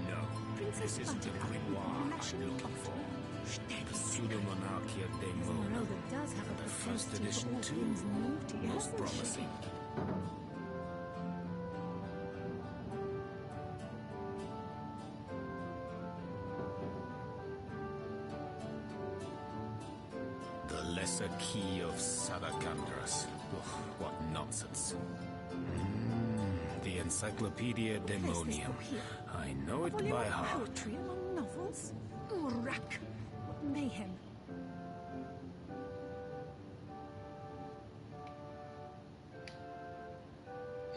No, Princess this isn't the Buttercup grimoire with I'm flashing looking bottle. for. Steady. The Pseudomonarchia Daemonum. Esmeralda does have a The first propensity edition for all too. things naughty, Most hasn't she? promising. The Lesser Key of Sadakandras. Ugh, what nonsense. The Encyclopedia Daemonium. I know it by heart. Poetry among novels? Urak! What mayhem.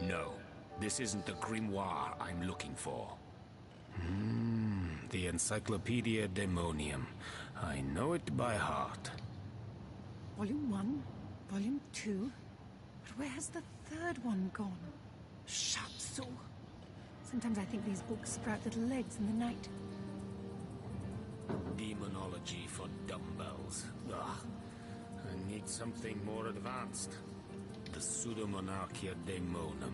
No, this isn't the grimoire I'm looking for. The Encyclopedia Daemonium. I know it by heart. Volume 1, Volume 2. But where has the third one gone? Shatsu. Sometimes I think these books sprout little legs in the night. Demonology for dumbbells. Ugh. I need something more advanced. The Pseudomonarchia Daemonum.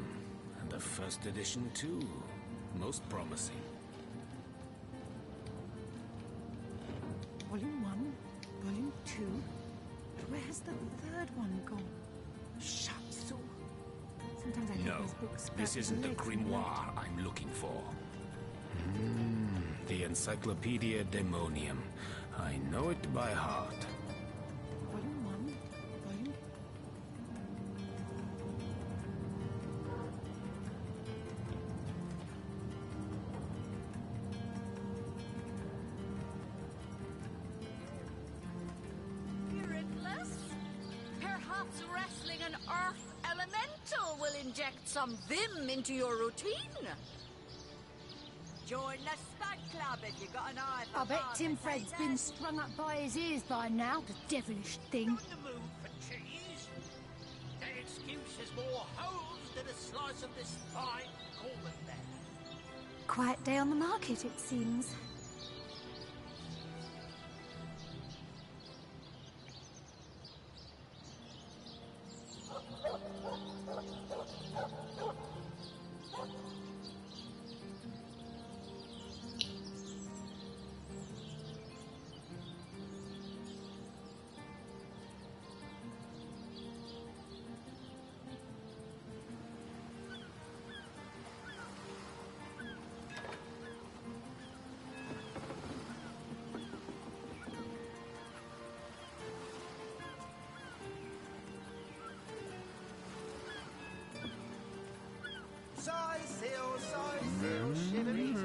And the first edition too. Most promising. Volume 1, Volume 2. But where has the third one gone? Shatsu. Sometimes I think No, these books sprout this isn't the little legs in the night. grimoire I'm looking for. The Encyclopedia Daemonium. I know it by heart. Volume 1, Volume... Spiritless? Perhaps wrestling an earth elemental will inject some vim into your routine. Join the stud club if you got an eye for I bet Tim bargains, Fred's eh, been Dan? strung up by his ears by now, the devilish thing. In the mood for cheese? That excuse is more holes than a slice of this fine golden there. Quiet day on the market, it seems. shivery.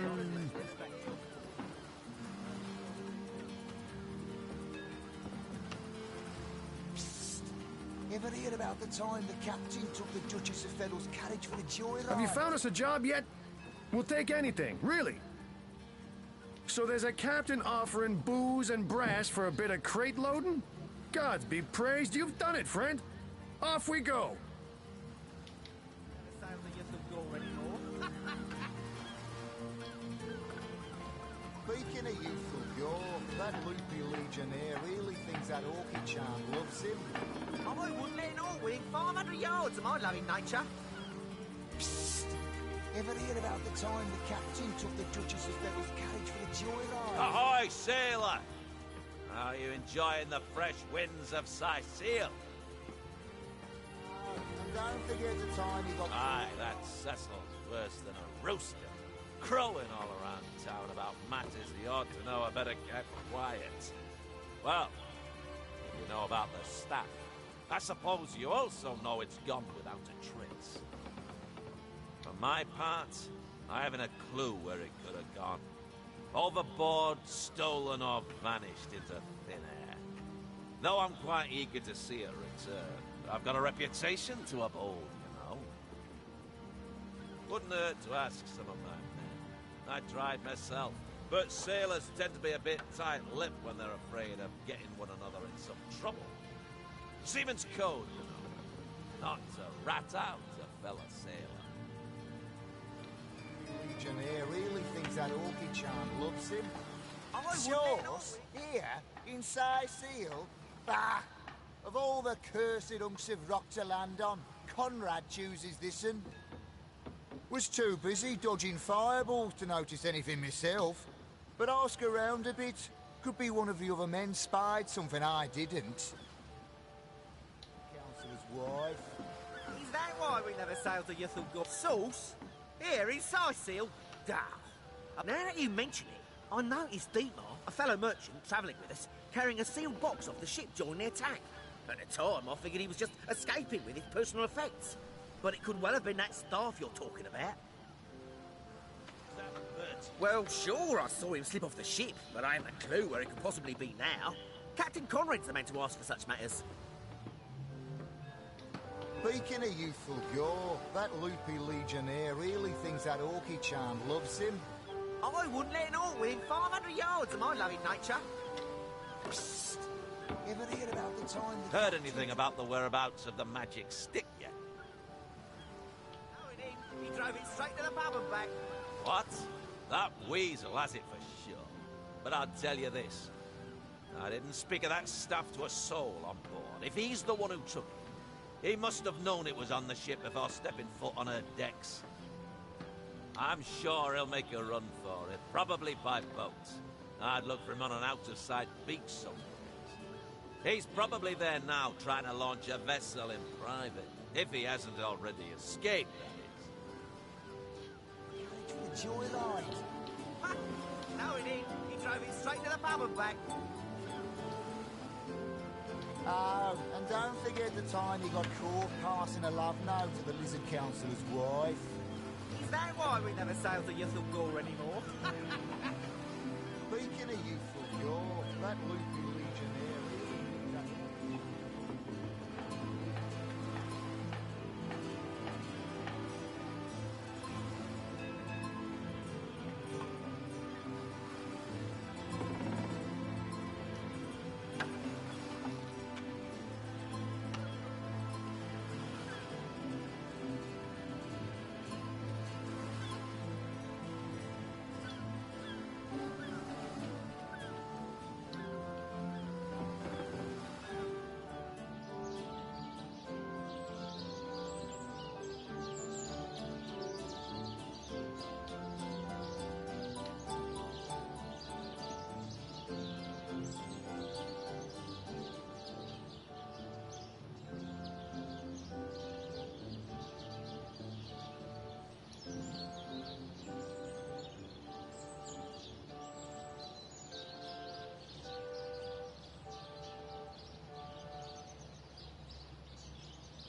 Ever hear about the time the captain took the Duchess of Federal's carriage for a joyride? Have you found us a job yet? We'll take anything, really. So there's a captain offering booze and brass for a bit of crate loading? Gods be praised, you've done it, friend. Off we go. Speaking of youthful gore, that loopy legionnaire really thinks that orchid charm loves him. I wouldn't let it all within 500 yards of my loving nature. Psst! Ever hear about the time the captain took the Duchess of Federal's carriage for a joyride? Ahoy, sailor! Are you enjoying the fresh winds of Sicily? And don't forget the time he got... Aye, that Cecil's worse than a rooster. Crowing all around town about matters he ought to know. I better keep quiet. Well, if you know about the staff, I suppose you also know it's gone without a trace. For my part, I haven't a clue where it could have gone. Overboard, stolen, or vanished into thin air. Though I'm quite eager to see it return. I've got a reputation to uphold, you know. Wouldn't hurt to ask some of my men. I tried myself, but sailors tend to be a bit tight-lipped when they're afraid of getting one another in some trouble. Seaman's code, you know. not to rat out a fellow sailor. Legionnaire really thinks that Orchid-chan loves him. Sauce? Here? Inside Seal? Bah! Of all the cursed hunks of rock to land on, Conrad chooses this one. Was too busy dodging fireballs to notice anything myself. But ask around a bit. Could be one of the other men spied something I didn't. Councillor's wife. Is that why we never sailed to Yuthulgor? Sauce? Here, inside Seal? Duh. Now that you mention it, I noticed Dietmar, a fellow merchant travelling with us, carrying a sealed box off the ship during the attack. At the time, I figured he was just escaping with his personal effects. But it could well have been that staff you're talking about. Well, sure, I saw him slip off the ship, but I haven't a clue where he could possibly be now. Captain Conrad's the man to ask for such matters. Speaking of youthful gore, that loopy legionnaire really thinks that Orchid-chan loves him. I wouldn't let it all within 500 yards of my loving nature. Psst. Ever heard about the time... Heard anything about the whereabouts of the magic stick yet? No, he didn't. He drove it straight to the pub and back. What? That weasel has it for sure. But I'll tell you this. I didn't speak of that stuff to a soul on board. If he's the one who took it, he must have known it was on the ship before stepping foot on her decks. I'm sure he'll make a run for it, probably by boat. I'd look for him on an out-of-sight beach somewhere. He's probably there now trying to launch a vessel in private, if he hasn't already escaped, that is. The joyride. No, he didn't. He drove it straight to the pub and back. Oh, and don't forget the time he got caught passing a love note to the Lizard Councillor's wife. Is that why we never sailed to Yuthulgor anymore? Speaking of youthful gore, that loopy legionnaire really thinks that...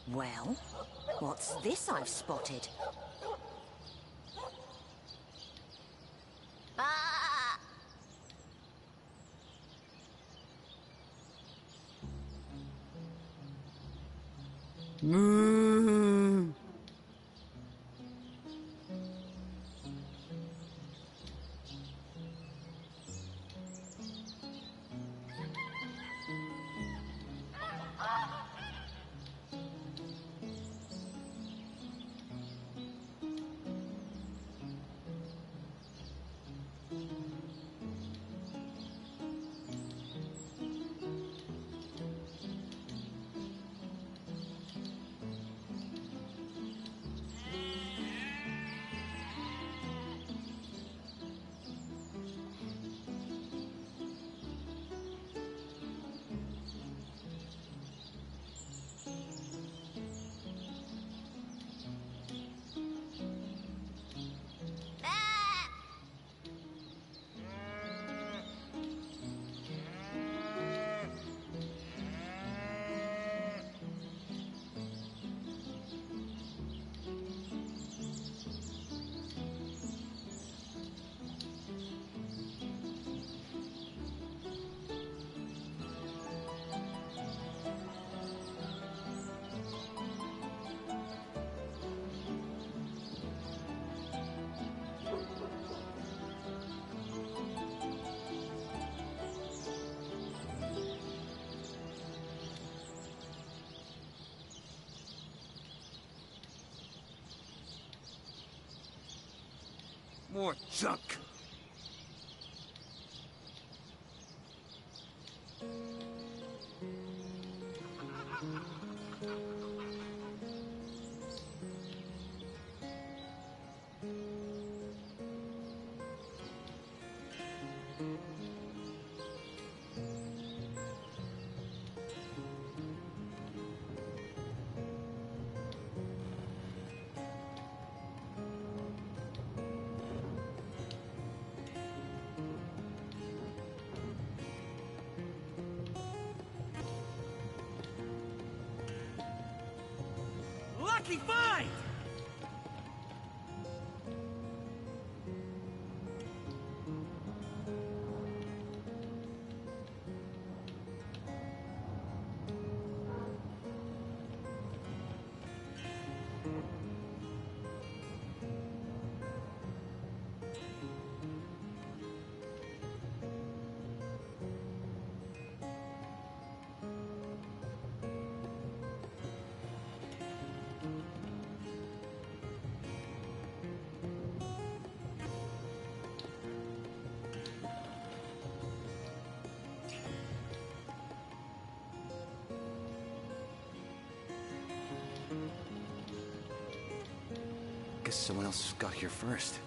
Well, what's this I've spotted? Ah! More junk! Lucky find! Guess someone else got here first.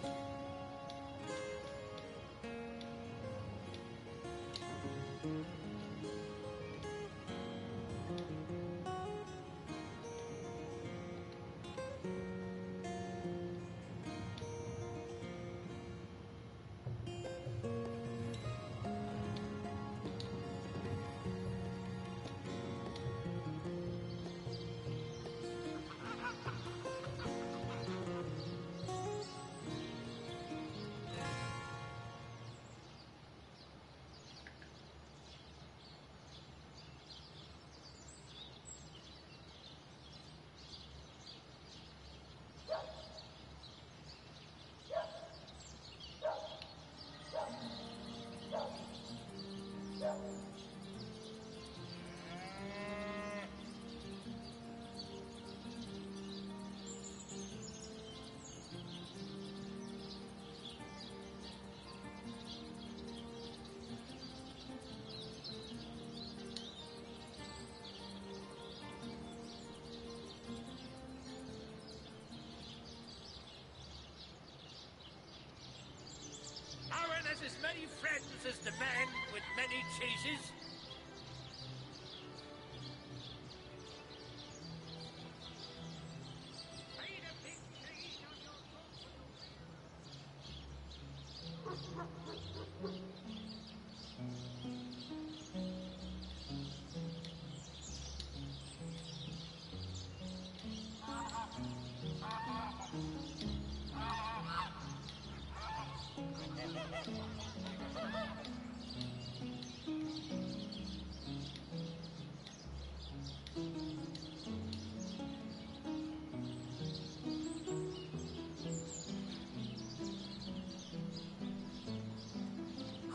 There's as many friends as the man with many cheeses.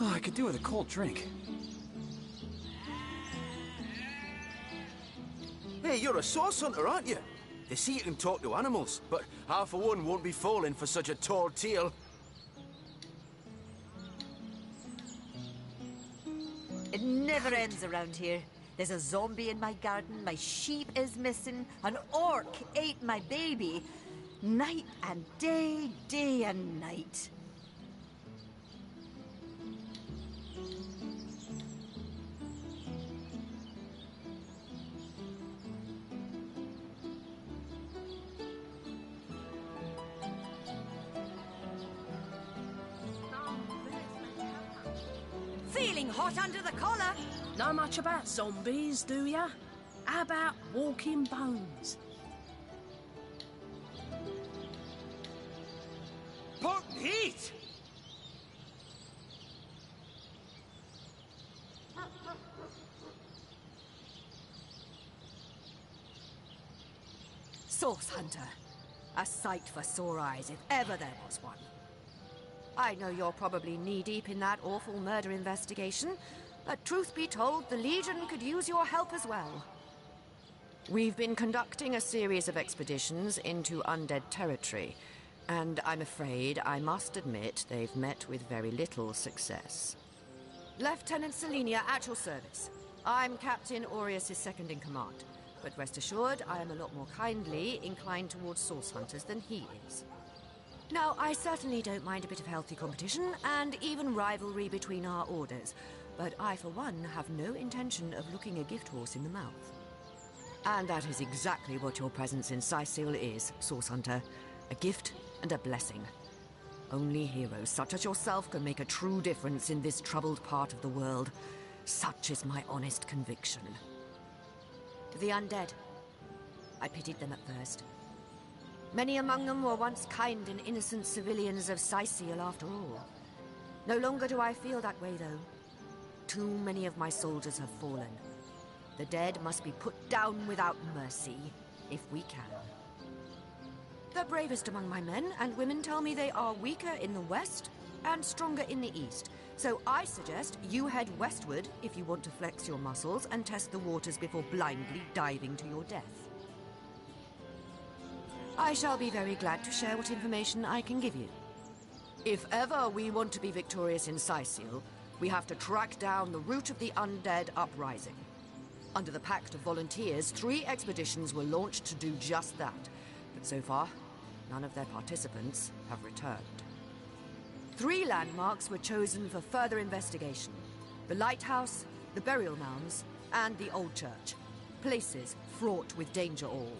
Oh, I could do with a cold drink. Hey, you're a sauce hunter, aren't you? They see you can talk to animals, but I, for one, won't be falling for such a tall tale. It never ends around here. There's a zombie in my garden, my sheep is missing, an orc ate my baby. Night and day, day and night. Feeling hot under the collar? Know much about zombies, do ya? How about walking bones? Potent heat! Source Hunter. A sight for sore eyes, if ever there was one. I know you're probably knee-deep in that awful murder investigation, but truth be told, the Legion could use your help as well. We've been conducting a series of expeditions into undead territory. And I'm afraid I must admit they've met with very little success. Lieutenant Selenia, at your service. I'm Captain Aureus' second in command, but rest assured I am a lot more kindly inclined towards source hunters than he is. Now, I certainly don't mind a bit of healthy competition and even rivalry between our orders, but I, for one, have no intention of looking a gift horse in the mouth. And that is exactly what your presence in Sicil is, Source Hunter. A gift and a blessing. Only heroes such as yourself can make a true difference in this troubled part of the world. Such is my honest conviction. The undead. I pitied them at first. Many among them were once kind and innocent civilians of Sicil after all. No longer do I feel that way, though. Too many of my soldiers have fallen. The dead must be put down without mercy, if we can. The bravest among my men and women tell me they are weaker in the west and stronger in the east. So I suggest you head westward if you want to flex your muscles and test the waters before blindly diving to your death. I shall be very glad to share what information I can give you. If ever we want to be victorious in Sicil, we have to track down the root of the undead uprising. Under the Pact of Volunteers, 3 expeditions were launched to do just that. But so far, none of their participants have returned. 3 landmarks were chosen for further investigation. The lighthouse, the burial mounds, and the old church. Places fraught with danger all.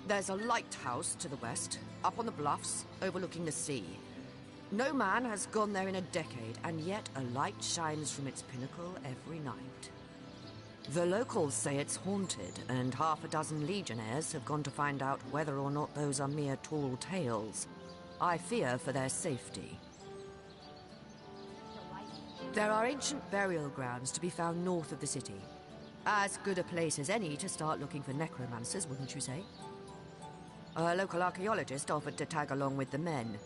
There's a lighthouse to the west, up on the bluffs, overlooking the sea. No man has gone there in a decade, and yet a light shines from its pinnacle every night. The locals say it's haunted, and half a dozen legionnaires have gone to find out whether or not those are mere tall tales. I fear for their safety. There are ancient burial grounds to be found north of the city. As good a place as any to start looking for necromancers, wouldn't you say? A local archaeologist offered to tag along with the men.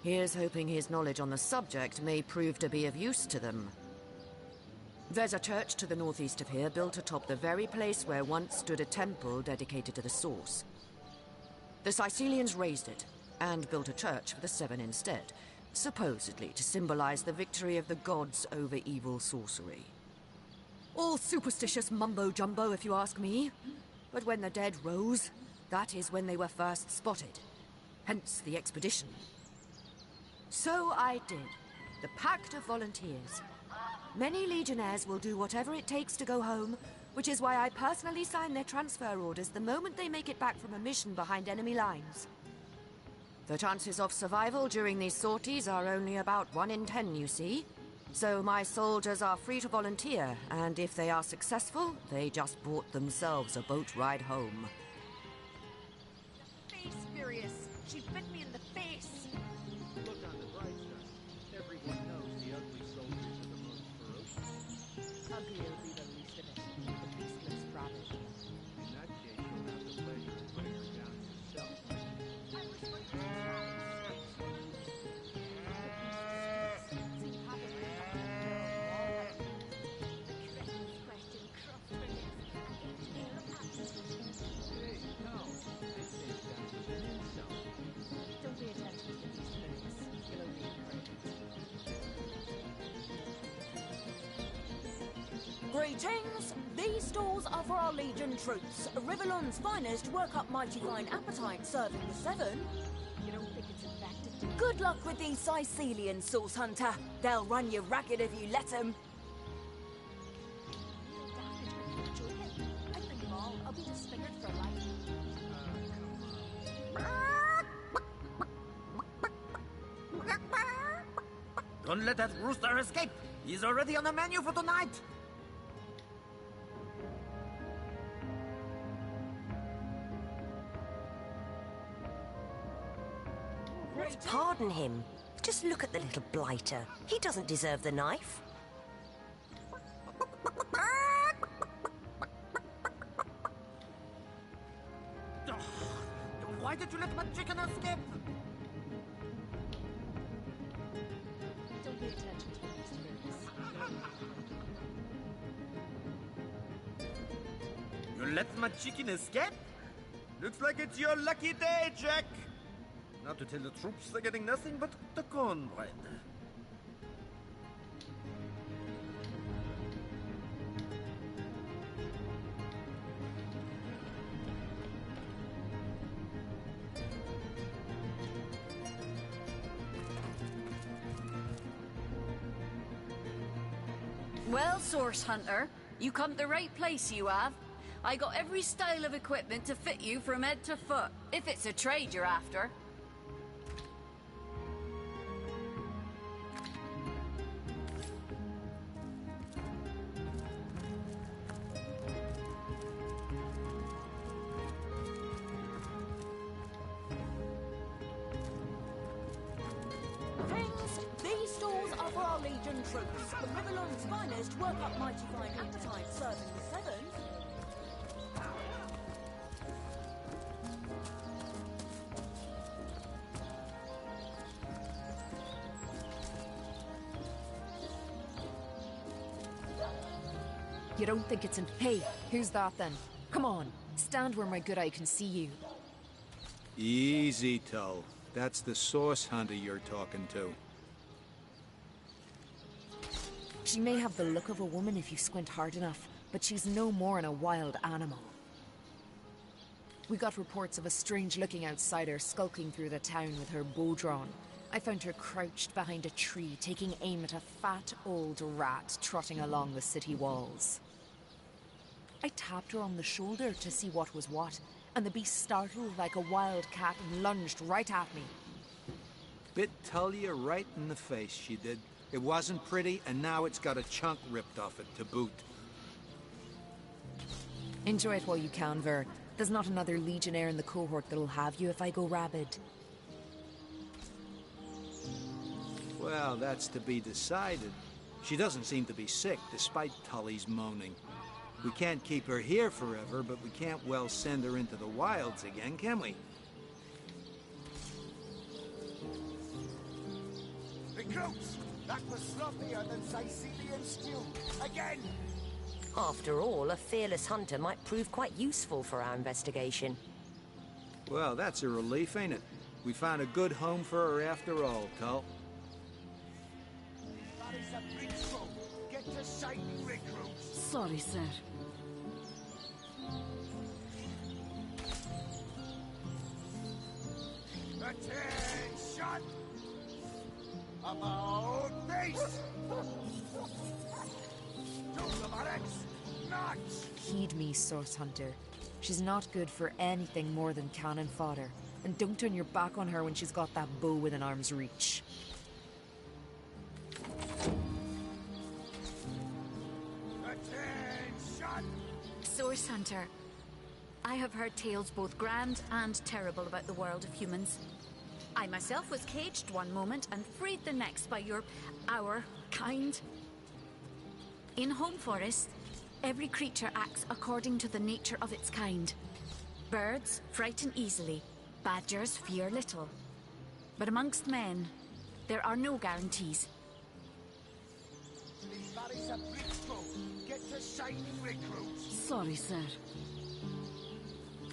Here's hoping his knowledge on the subject may prove to be of use to them. There's a church to the northeast of here, built atop the very place where once stood a temple dedicated to the Source. The Sicilians razed it, and built a church for the 7 instead, supposedly to symbolize the victory of the gods over evil sorcery. All superstitious mumbo-jumbo, if you ask me. But when the dead rose, that is when they were first spotted. Hence the expedition. So I did. The Pact of Volunteers. Many legionnaires will do whatever it takes to go home, which is why I personally sign their transfer orders the moment they make it back from a mission behind enemy lines. The chances of survival during these sorties are only about 1 in 10, you see. So my soldiers are free to volunteer, and if they are successful, they just bought themselves a boat ride home. Face furious. She bit me in the face. Look on the bright side. Everyone knows the ugly soldiers are the most ferocious. Ugly will be the least of it. The beast looks rabid. In that case, you'll have the pleasure of putting her down yourself. Greetings! These stalls are for our Legion troops. Rivellon's finest work up mighty fine appetite serving the 7. You don't think it's effective? Good luck with these Sicilian Source Hunter. They'll run you ragged if you let them. I think them all. I'll be disfigured for life. Don't let that rooster escape! He's already on the menu for tonight! Pardon him. Just look at the little blighter. He doesn't deserve the knife. Why did you let my chicken escape? Don't pay attention to the You let my chicken escape? Looks like it's your lucky day, Jack! Now to tell the troops they're getting nothing but the cornbread. Well, Source Hunter, you come to the right place, you have. I got every style of equipment to fit you from head to foot, if it's a trade you're after. Friends, these stores are for our Legion troops. Riverland's finest work up mighty fine appetite serving the Sevens. You don't think it's Hey, who's that then? Come on, stand where my good eye can see you. Easy, Tull. That's the Source Hunter you're talking to. She may have the look of a woman if you squint hard enough, but she's no more than a wild animal. We got reports of a strange-looking outsider skulking through the town with her bow drawn. I found her crouched behind a tree, taking aim at a fat old rat trotting along the city walls. I tapped her on the shoulder to see what was what, and the beast startled like a wild cat and lunged right at me. Bit Tullia right in the face, she did. It wasn't pretty, and now it's got a chunk ripped off it to boot. Enjoy it while you can, Ver. There's not another legionnaire in the cohort that'll have you if I go rabid. Well, that's to be decided. She doesn't seem to be sick, despite Tully's moaning. We can't keep her here forever, but we can't well send her into the wilds again, can we? Recruits! That was sloppier than Sicilian stew. Again! After all, a fearless hunter might prove quite useful for our investigation. Well, that's a relief, ain't it? We found a good home for her after all, Tull. That is a big stroke. Get to safety, recruits. Sorry, sir. Attention! About face! To the barracks! March! Heed me, Source Hunter. She's not good for anything more than cannon fodder. And don't turn your back on her when she's got that bow within arm's reach. Attention! Source Hunter, I have heard tales both grand and terrible about the world of humans. I myself was caged one moment and freed the next by our kind. In Home Forest, every creature acts according to the nature of its kind. Birds frighten easily, badgers fear little. But amongst men, there are no guarantees. That is a big stroke. Get to shining, recruits. Sorry, sir.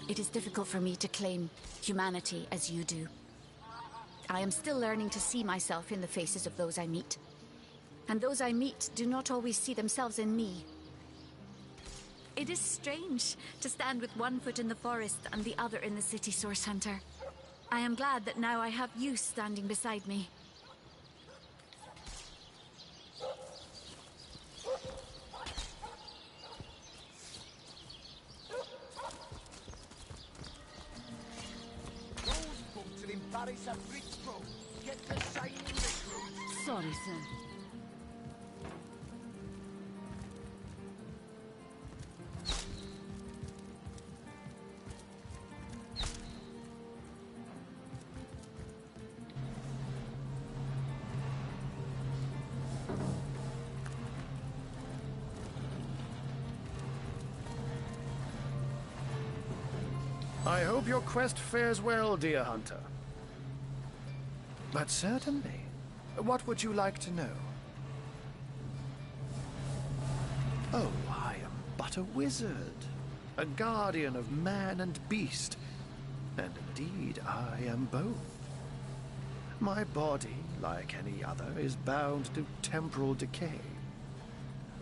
It is difficult for me to claim humanity as you do. I am still learning to see myself in the faces of those I meet. And those I meet do not always see themselves in me. It is strange to stand with one foot in the forest and the other in the city, Source Hunter. I am glad that now I have you standing beside me. Embarrass a bridge stroke. Get to shining, recruits. Sorry, sir. I hope your quest fares well, dear hunter. But certainly. What would you like to know? Oh, I am but a wizard, a guardian of man and beast, and indeed I am both. My body, like any other, is bound to temporal decay.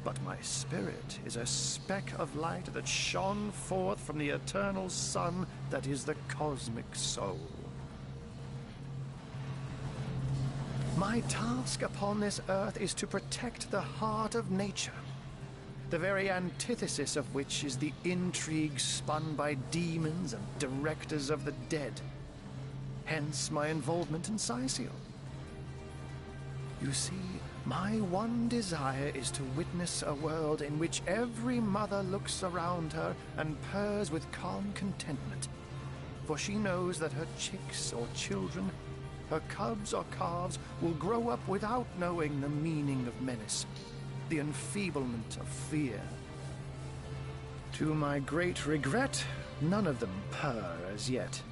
But my spirit is a speck of light that shone forth from the eternal sun that is the cosmic soul. My task upon this earth is to protect the heart of nature, the very antithesis of which is the intrigue spun by demons and directors of the dead. Hence my involvement in Sicil. You see, my one desire is to witness a world in which every mother looks around her and purrs with calm contentment, for she knows that her chicks or children, her cubs or calves, will grow up without knowing the meaning of menace, the enfeeblement of fear. To my great regret, none of them purr as yet.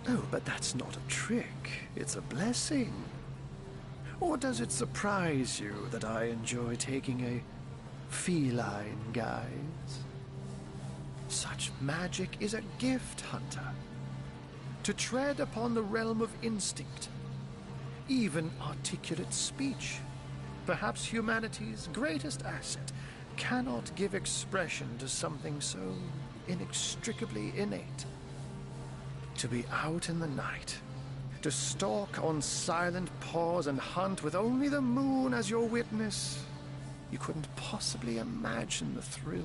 Oh, but that's not a trick. It's a blessing. Or does it surprise you that I enjoy taking a feline guise? Such magic is a gift, Hunter. To tread upon the realm of instinct, even articulate speech, perhaps humanity's greatest asset, cannot give expression to something so inextricably innate. To be out in the night, to stalk on silent paws and hunt with only the moon as your witness, you couldn't possibly imagine the thrill.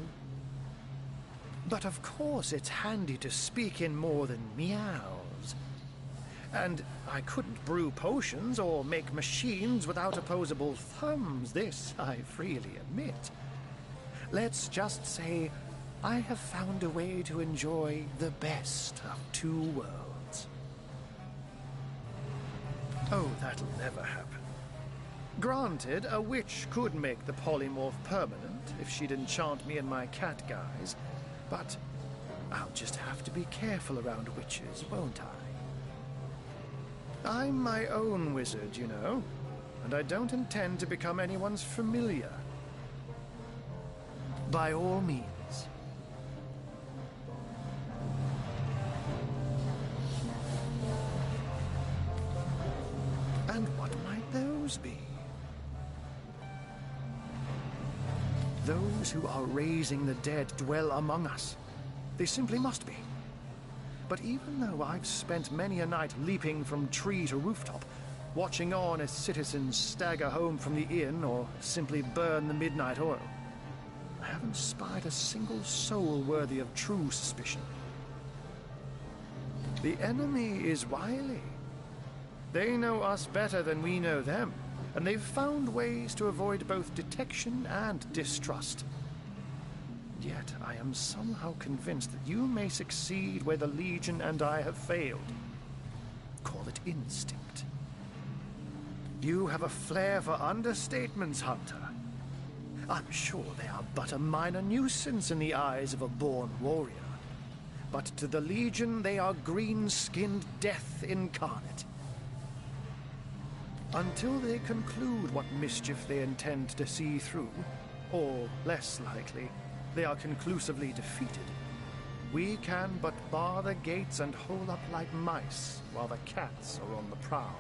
But of course it's handy to speak in more than meows. And I couldn't brew potions or make machines without opposable thumbs, this I freely admit. Let's just say I have found a way to enjoy the best of two worlds. Oh, that'll never happen. Granted, a witch could make the polymorph permanent if she'd enchant me in my cat guise, but I'll just have to be careful around witches, won't I? I'm my own wizard, you know, and I don't intend to become anyone's familiar. By all means. And what might those be? Those who are raising the dead dwell among us. They simply must be. But even though I've spent many a night leaping from tree to rooftop, watching on as citizens stagger home from the inn or simply burn the midnight oil, I haven't spied a single soul worthy of true suspicion. The enemy is wily. They know us better than we know them, and they've found ways to avoid both detection and distrust. Yet I am somehow convinced that you may succeed where the Legion and I have failed. Call it instinct. You have a flair for understatements, Hunter. I'm sure they are but a minor nuisance in the eyes of a born warrior. But to the Legion, they are green-skinned death incarnate. Until they conclude what mischief they intend to see through, or, less likely, they are conclusively defeated, we can but bar the gates and hole up like mice while the cats are on the prowl.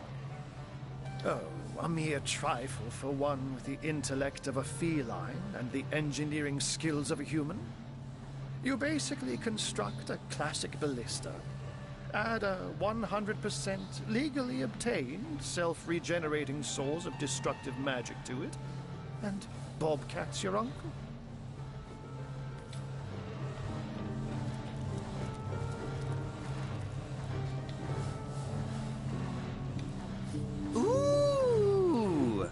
Oh, a mere trifle for one with the intellect of a feline and the engineering skills of a human. You basically construct a classic ballista, add a 100% legally obtained self-regenerating source of destructive magic to it, and Bobcat's your uncle. Ooh!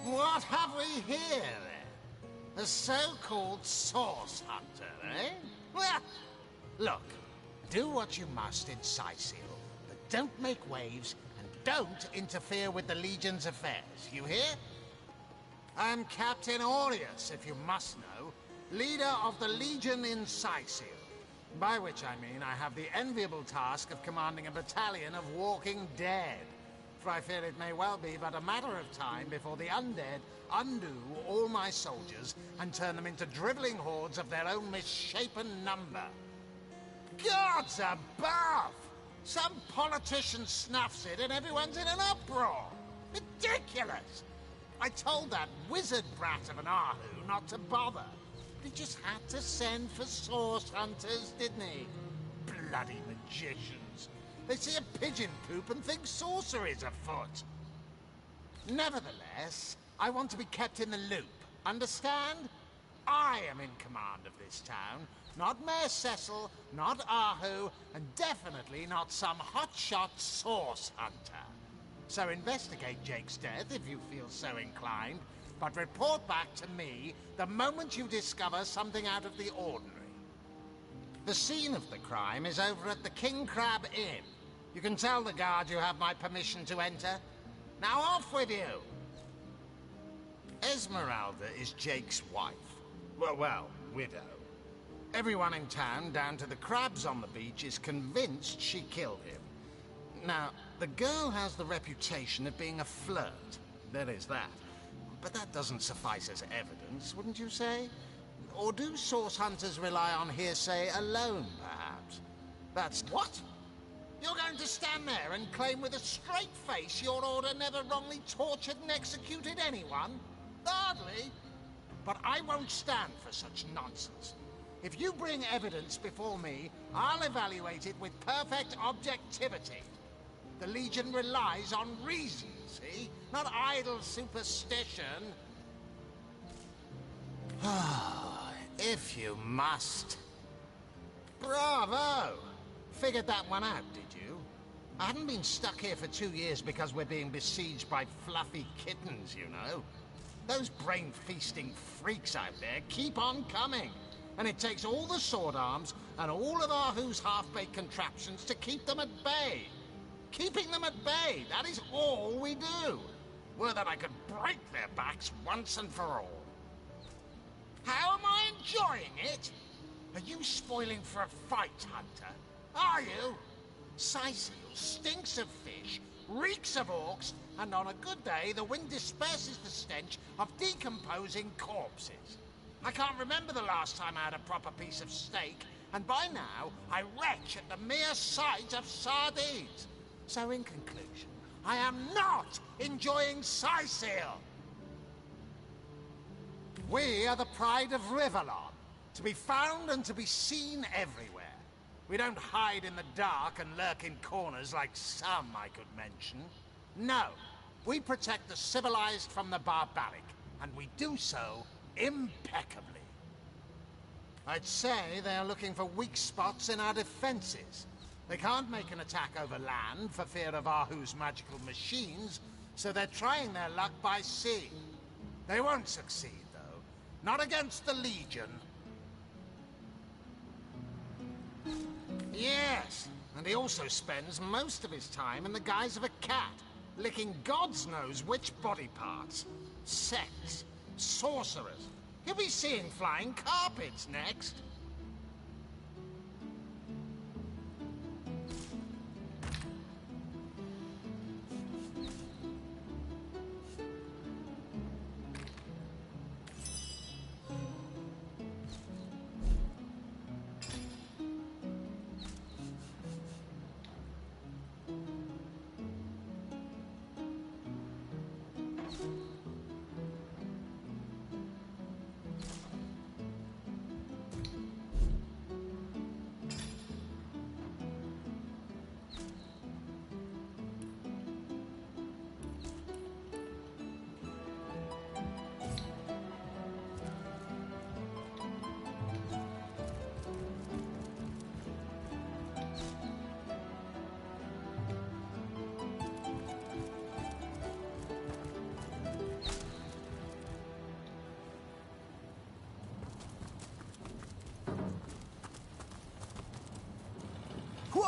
What have we here, then? A so-called source hunter, eh? Well, look, do what you must in Sicil, but don't make waves and don't interfere with the Legion's affairs, you hear? I'm Captain Aureus, if you must know, leader of the Legion in Sicil, by which I mean I have the enviable task of commanding a battalion of walking dead. For I fear it may well be but a matter of time before the undead undo all my soldiers and turn them into drivelling hordes of their own misshapen number. Gods above! Some politician snuffs it and everyone's in an uproar. Ridiculous! I told that wizard brat of an Ahu not to bother. He just had to send for source hunters, didn't he? Bloody magicians. They see a pigeon poop and think sorcery's afoot. Nevertheless, I want to be kept in the loop. Understand? I am in command of this town, not Mayor Cecil, not Ahu, and definitely not some hotshot source hunter. So investigate Jake's death if you feel so inclined, but report back to me the moment you discover something out of the ordinary. The scene of the crime is over at the King Crab Inn. You can tell the guard you have my permission to enter. Now off with you! Esmeralda is Jake's wife. Well, widow. Everyone in town, down to the crabs on the beach, is convinced she killed him. Now, the girl has the reputation of being a flirt. There is that. But that doesn't suffice as evidence, wouldn't you say? Or do source hunters rely on hearsay alone, perhaps? That's... What? You're going to stand there and claim with a straight face your order never wrongly tortured and executed anyone? Hardly. But I won't stand for such nonsense. If you bring evidence before me, I'll evaluate it with perfect objectivity. The Legion relies on reason, see? Not idle superstition. If you must. Bravo! Figured that one out, did you? I haven't been stuck here for 2 years because we're being besieged by fluffy kittens, you know. Those brain-feasting freaks out there keep on coming. And it takes all the sword arms and all of Ahu's half-baked contraptions to keep them at bay. Keeping them at bay, that is all we do. Were that I could break their backs once and for all. How am I enjoying it? Are you spoiling for a fight, Hunter? Are you? Sicil stinks of fish, reeks of orcs, and on a good day the wind disperses the stench of decomposing corpses. I can't remember the last time I had a proper piece of steak, and by now I retch at the mere sight of sardines. So in conclusion, I am not enjoying Sicil. We are the pride of Rivellon, to be found and to be seen everywhere. We don't hide in the dark and lurk in corners like some I could mention. No, we protect the civilized from the barbaric, and we do so impeccably. I'd say they're looking for weak spots in our defenses. They can't make an attack over land for fear of Ahu's magical machines, so they're trying their luck by sea. They won't succeed, though. Not against the Legion. Yes, and he also spends most of his time in the guise of a cat, licking God's knows which body parts. Sex. Sorcerers. He'll be seeing flying carpets next.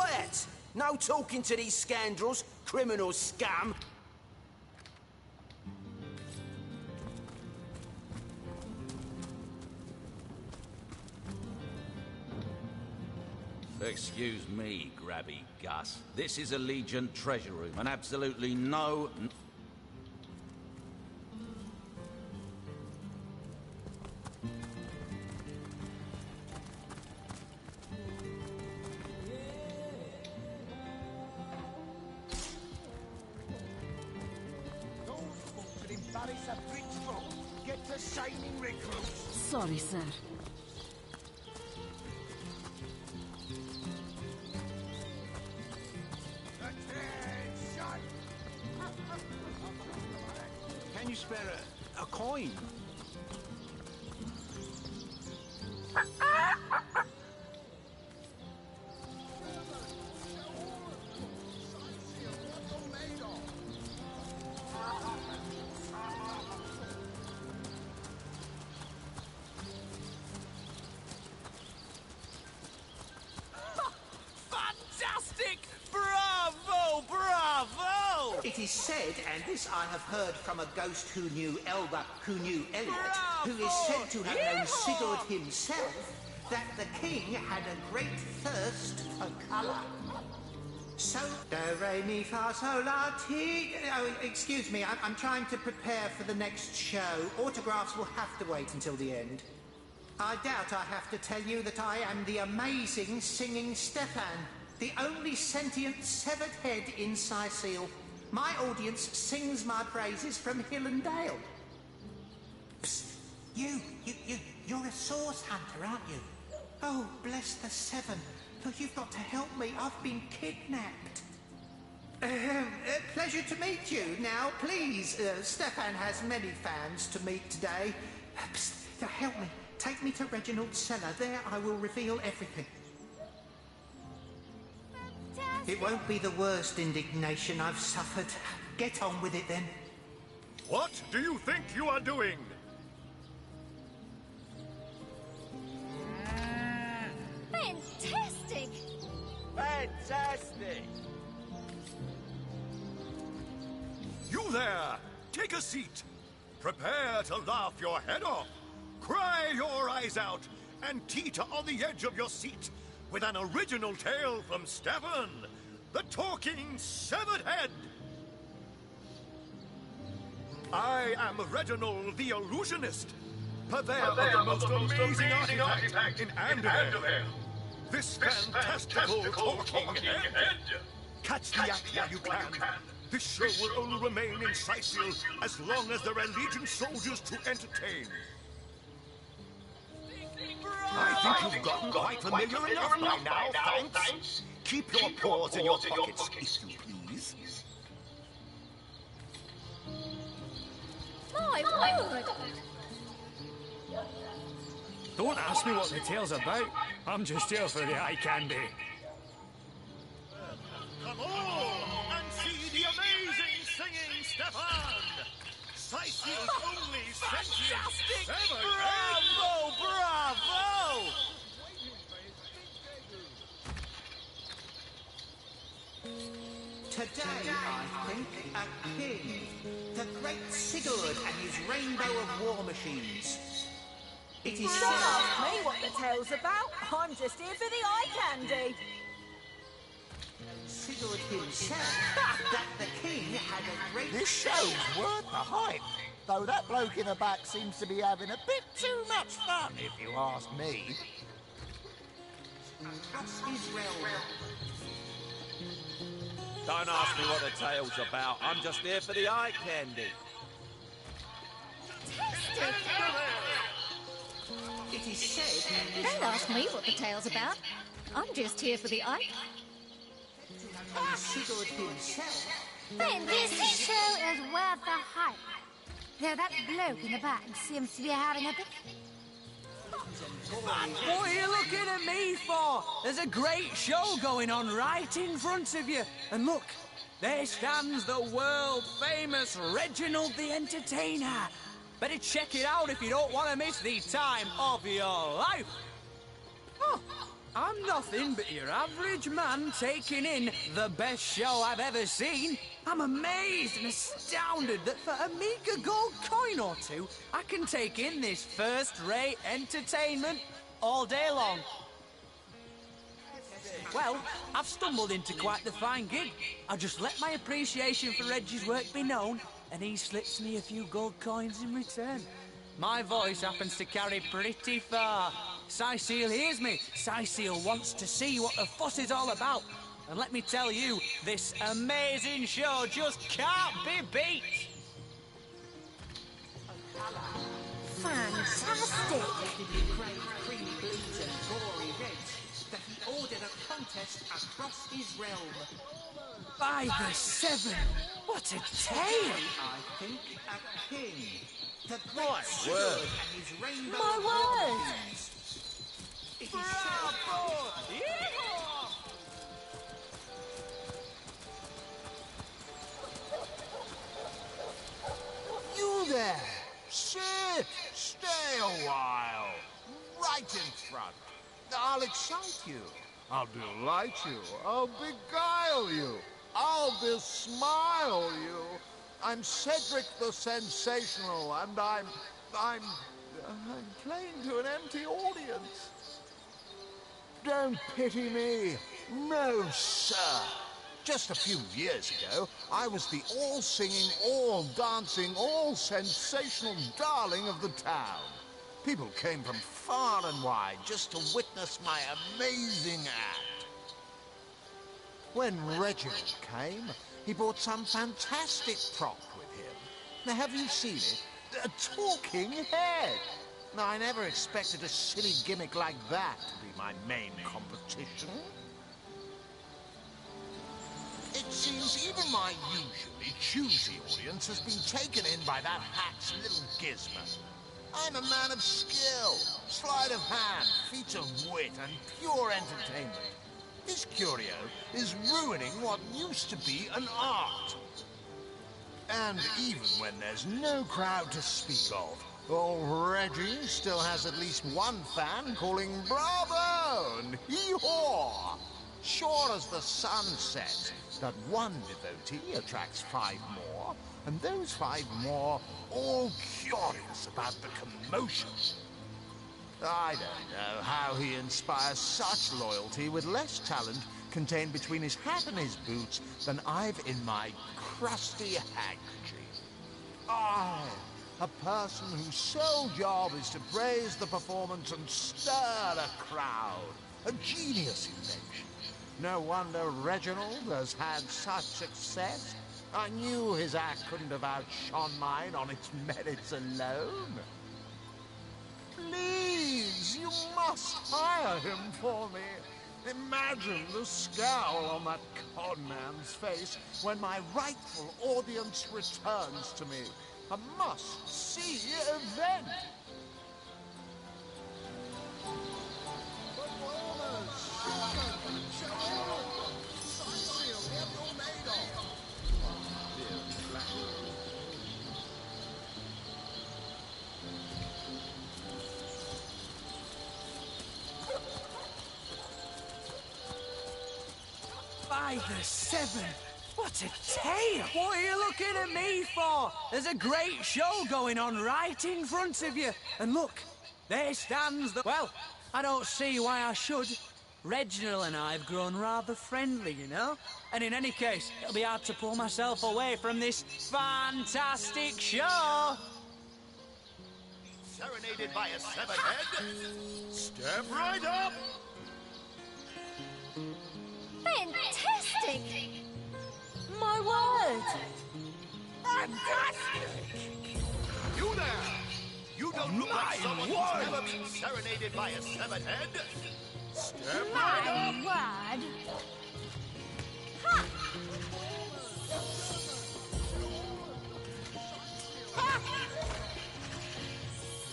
Quiet! No talking to these scoundrels, criminal scum! Excuse me, Grabby Gus. This is a Legion treasure room, and absolutely no... Sorry, sir. Can you spare a coin? It is said, and this I have heard from a ghost who knew Elba, who knew Elliot, who is said to have known Sigurd himself, that the king had a great thirst for colour. So, do, re, mi, fa, sol, la, ti... Oh, excuse me, I'm trying to prepare for the next show. Autographs will have to wait until the end. I doubt I have to tell you that I am the amazing singing Stefan, the only sentient severed head in Sicil. My audience sings my praises from hill and dale. Psst. You're a source hunter, aren't you? Oh, bless the seven. Look, you've got to help me. I've been kidnapped. Pleasure to meet you. Now, please, Stefan has many fans to meet today. Psst. Help me. Take me to Reginald's cellar. There I will reveal everything. It won't be the worst indignation I've suffered. Get on with it, then. What do you think you are doing? Fantastic! Fantastic! You there! Take a seat. Prepare to laugh your head off, cry your eyes out, and teeter on the edge of your seat with an original tale from Stefan, the talking severed head. I am Reginald the Illusionist, purveyor of the most amazing artifact in Andorre. This fantastical talking head. Catch the act while you can. This show will only remain in Sicil as long as there are Legion soldiers to entertain. I think you've gotten quite familiar enough by now, thanks. Keep your paws in your pockets, if you please. My word! Don't ask me what the tale's about. I'm just here for the eye candy. Come on and see the amazing singing Stefan! Sicil's only sentient severed head! Bravo! Bravo! Today, I think, a king, the great Sigurd and his rainbow of war machines. It is Don't ask me what the tale's about. I'm just here for the eye candy. Sigurd himself, that the king had a great... This show's worth the hype, though that bloke in the back seems to be having a bit too much fun, if you ask me. Across his realm. Don't ask me what the tale's about. I'm just here for the eye candy. It is said... Don't ask me what the tale's about. I'm just here for the eye. Sigurd himself... Then this show is worth the hype. Though that bloke in the back seems to be having a bit... What are you looking at me for? There's a great show going on right in front of you. And look, there stands the world-famous Reginald the Entertainer. Better check it out if you don't want to miss the time of your life. Oh, I'm nothing but your average man taking in the best show I've ever seen. I'm amazed and astounded that for a meager gold coin or two, I can take in this first-rate entertainment all day long. Well, I've stumbled into quite the fine gig. I just let my appreciation for Reggie's work be known, and he slips me a few gold coins in return. My voice happens to carry pretty far. Cecile hears me. Cecile wants to see what the fuss is all about. And let me tell you, this amazing show just can't be beat. Fantastic! Creamy blues and gory reds that he ordered a contest across his realm. By the seven, what a tale! I think a king. The My great steward word. and his rainbow My of word. royalties. It is You there! Sit! Stay a while! Right in front. I'll excite you. I'll delight you. I'll beguile you. I'll besmile you. I'm Cedric the Sensational, and I'm playing to an empty audience. Don't pity me. No, sir. Just a few years ago, I was the all-singing, all-dancing, all-sensational darling of the town. People came from far and wide just to witness my amazing act. When Reginald came, he brought some fantastic prop with him. Now, have you seen it? A talking head. Now, I never expected a silly gimmick like that to be my main competition. It seems even my usually choosy audience has been taken in by that hack's little gizmo. I'm a man of skill, sleight of hand, feats of wit, and pure entertainment. This curio is ruining what used to be an art. And even when there's no crowd to speak of, old Reggie still has at least one fan calling bravo and hee-haw. Sure as the sun sets, that one devotee attracts 5 more, and those 5 more all curious about the commotion. I don't know how he inspires such loyalty with less talent contained between his hat and his boots than I've in my crusty handkerchief. I, a person whose sole job is to praise the performance and stir a crowd. A genius invention. No wonder Reginald has had such success. I knew his act couldn't have outshone mine on its merits alone. Please, you must hire him for me. Imagine the scowl on that conman's face when my rightful audience returns to me. A must-see event. By the seven, what a tale! What are you looking at me for? There's a great show going on right in front of you. And look, there stands the... Well, I don't see why I should. Reginald and I have grown rather friendly, you know? And in any case, it'll be hard to pull myself away from this fantastic show. Serenaded by a severed head? Step right up! Fantastic! My word! Fantastic! You there! You don't look like someone who's never been serenaded by a severed head? Step right up! My word!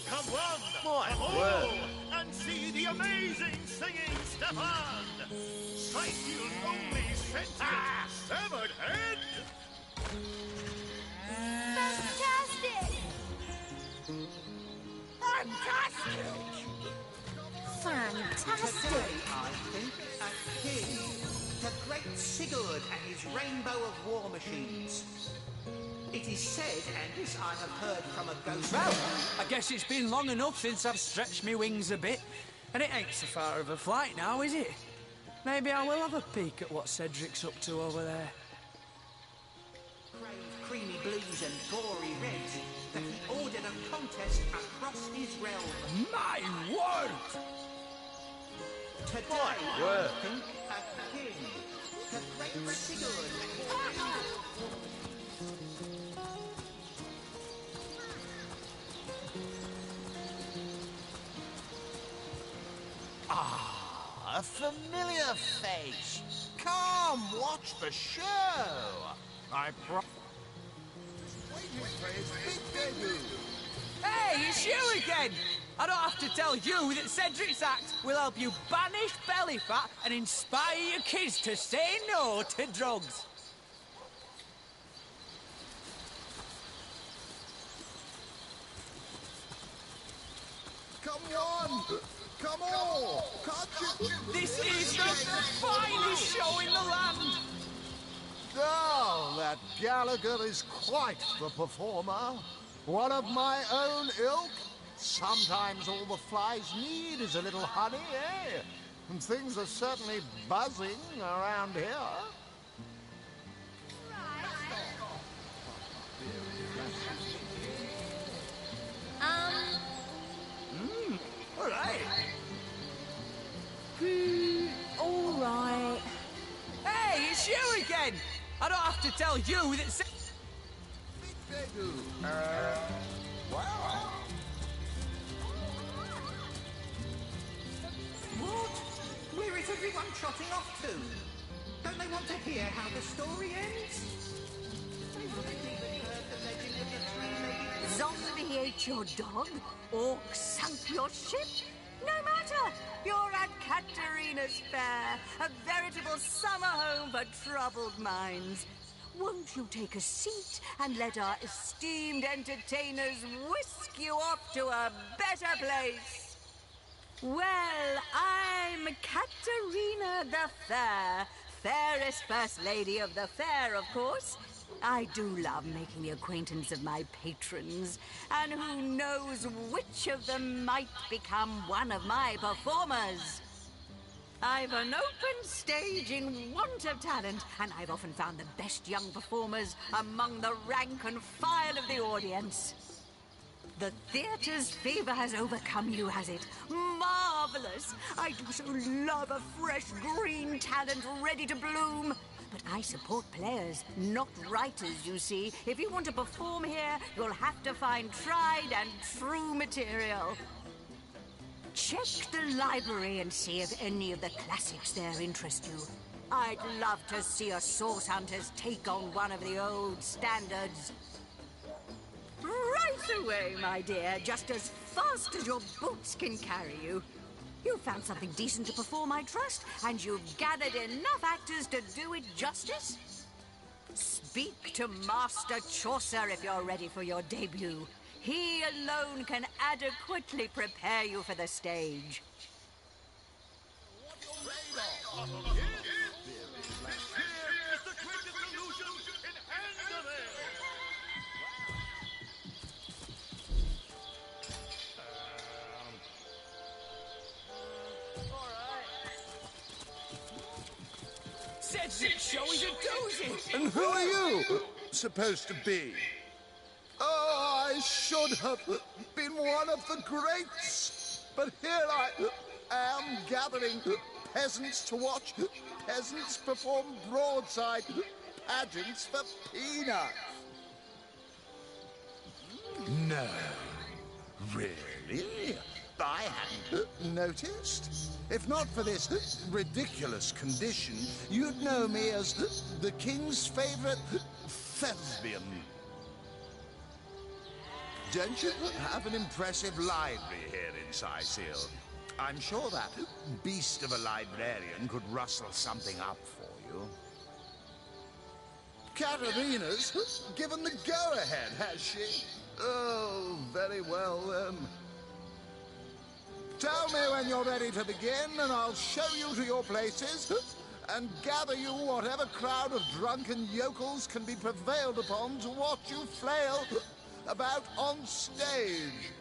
Come on! My word. And see the amazing singing Stefan! Cecil's only sentient severed head! Fantastic! Fantastic! fantastic. Today, I think, a king. The great Sigurd and his rainbow of war machines. It is said, and this I have heard from a ghost... Well, I guess it's been long enough since I've stretched my wings a bit, and it ain't so far of a flight now, is it? Maybe I will have a peek at what Cedric's up to over there. Crave creamy blues and gory reds, that he ordered a contest across his realm. My word! Today, Word. I think, a king. The great Sigurd. Ah, a familiar face. Come, watch the show. I Hey, it's you again! I don't have to tell you that Cedric's act will help you banish belly fat and inspire your kids to say no to drugs. Come on! Come on! Can't you? This is the finest show in the land! Oh, that Gallagher is quite the performer. One of my own ilk. Sometimes all the flies need is a little honey, eh? And things are certainly buzzing around here. All right. All right. Hey, it's you again! I don't have to tell you that... What? Where is everyone trotting off to? Don't they want to hear how the story ends? They haven't even heard the legend of the three-legged... Zombie ate your dog? Orc sunk your ship? No matter! You're at Katarina's Fair, a veritable summer home for troubled minds. Won't you take a seat and let our esteemed entertainers whisk you off to a better place? Well, I'm Katarina the Fair, fairest first lady of the fair, of course. I do love making the acquaintance of my patrons, and who knows which of them might become one of my performers. I've an open stage in want of talent, and I've often found the best young performers among the rank and file of the audience. The theatre's fever has overcome you, has it? Marvelous! I do so love a fresh green talent ready to bloom. But I support players, not writers, you see. If you want to perform here, you'll have to find tried and true material. Check the library and see if any of the classics there interest you. I'd love to see a Source Hunters take on one of the old standards. Right away, my dear, just as fast as your boots can carry you. You've found something decent to perform, I trust, and you've gathered enough actors to do it justice? Speak to Master Chaucer if you're ready for your debut. He alone can adequately prepare you for the stage. Cedric's show is a doozy! And who are you supposed to be? Oh, I should have been one of the greats. But here I am gathering peasants to watch peasants perform broadside pageants for peanuts. No, really? I hadn't noticed. If not for this ridiculous condition, you'd know me as the king's favorite thespian. Don't you have an impressive library here in Sicil? I'm sure that beast of a librarian could rustle something up for you. Katarina's given the go-ahead, has she? Oh, very well then. Tell me when you're ready to begin, and I'll show you to your places and gather you whatever crowd of drunken yokels can be prevailed upon to watch you flail about on stage.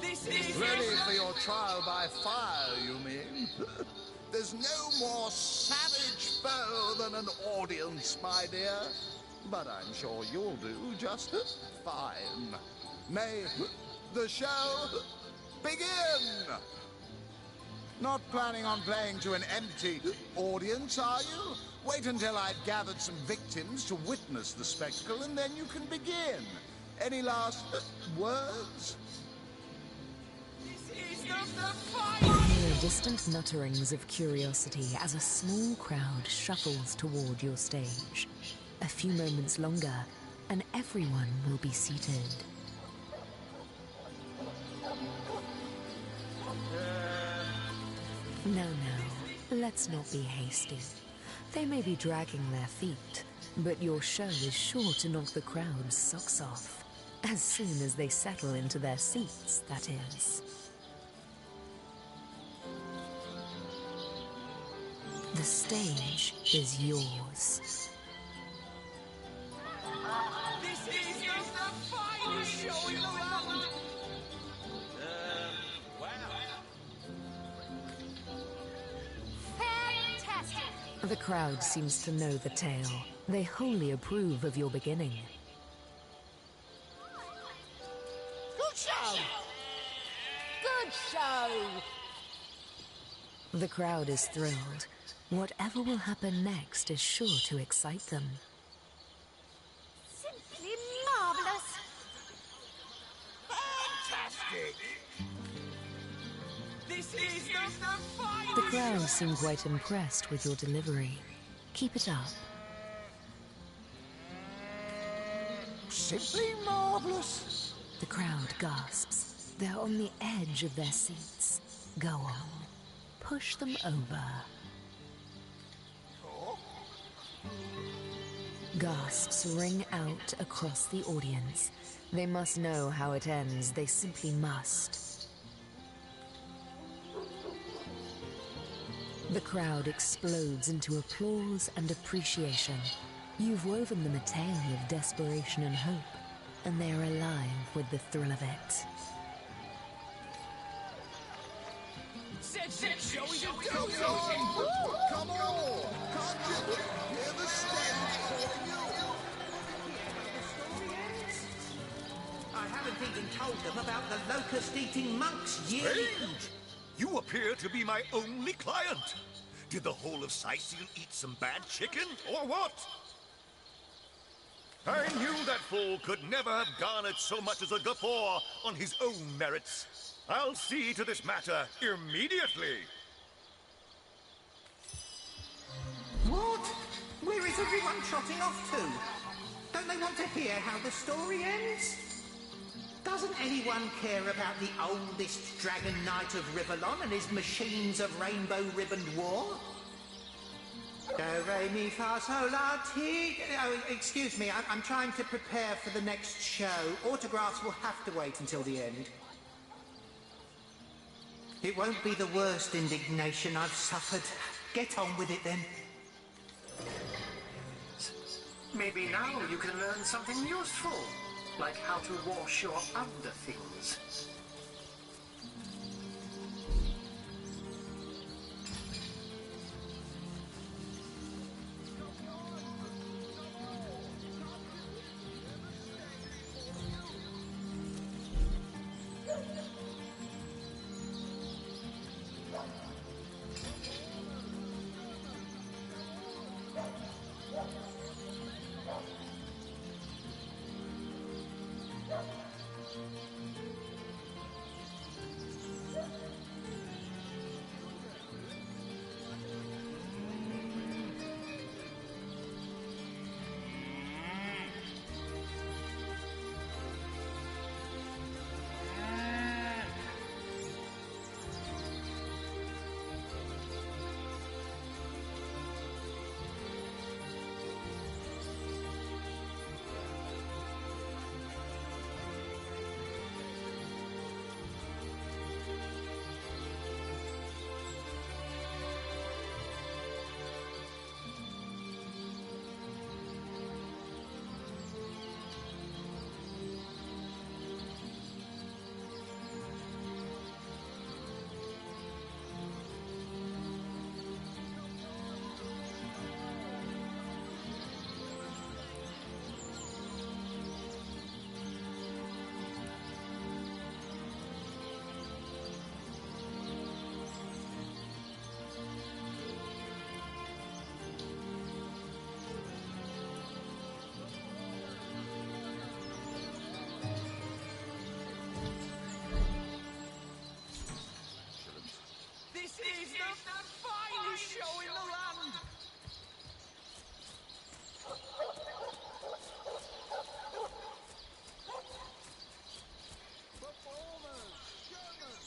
This is ready for your trial by fire, you mean? There's no more savage foe than an audience, my dear. But I'm sure you'll do just fine. May the show begin! Not planning on playing to an empty audience, are you? Wait until I've gathered some victims to witness the spectacle, and then you can begin. Any last words? Hear distant mutterings of curiosity as a small crowd shuffles toward your stage. A few moments longer, and everyone will be seated. Now, let's not be hasty. They may be dragging their feet, but your show is sure to knock the crowd's socks off. As soon as they settle into their seats, that is. The stage is yours. This is the finest show in the world! Wow. Fantastic! The crowd seems to know the tale. They wholly approve of your beginning. Good show! Good show! The crowd is thrilled. Whatever will happen next is sure to excite them. Simply marvelous! Fantastic! This is the finest! The crowd seem quite impressed with your delivery. Keep it up. Simply marvelous. The crowd gasps. They're on the edge of their seats. Go on. Push them over. Gasps ring out across the audience. They must know how it ends. They simply must. The crowd explodes into applause and appreciation. You've woven them a tale of desperation and hope, and they are alive with the thrill of it. Come on! Can't you hear the stage calling you? I haven't even told them about the locust-eating monks yet. Strange! You appear to be my only client. Did the whole of Sicil eat some bad chicken, or what? I knew that fool could never have garnered so much as a guffaw on his own merits. I'll see to this matter immediately. What? Where is everyone trotting off to? Don't they want to hear how the story ends? Doesn't anyone care about the oldest Dragon Knight of Rivellon and his machines of rainbow-ribboned war? Do, re, mi, fa, sol, la, ti... Oh, excuse me, I'm trying to prepare for the next show. Autographs will have to wait until the end. It won't be the worst indignation I've suffered. Get on with it, then. Maybe now you can learn something useful, like how to wash your underthings.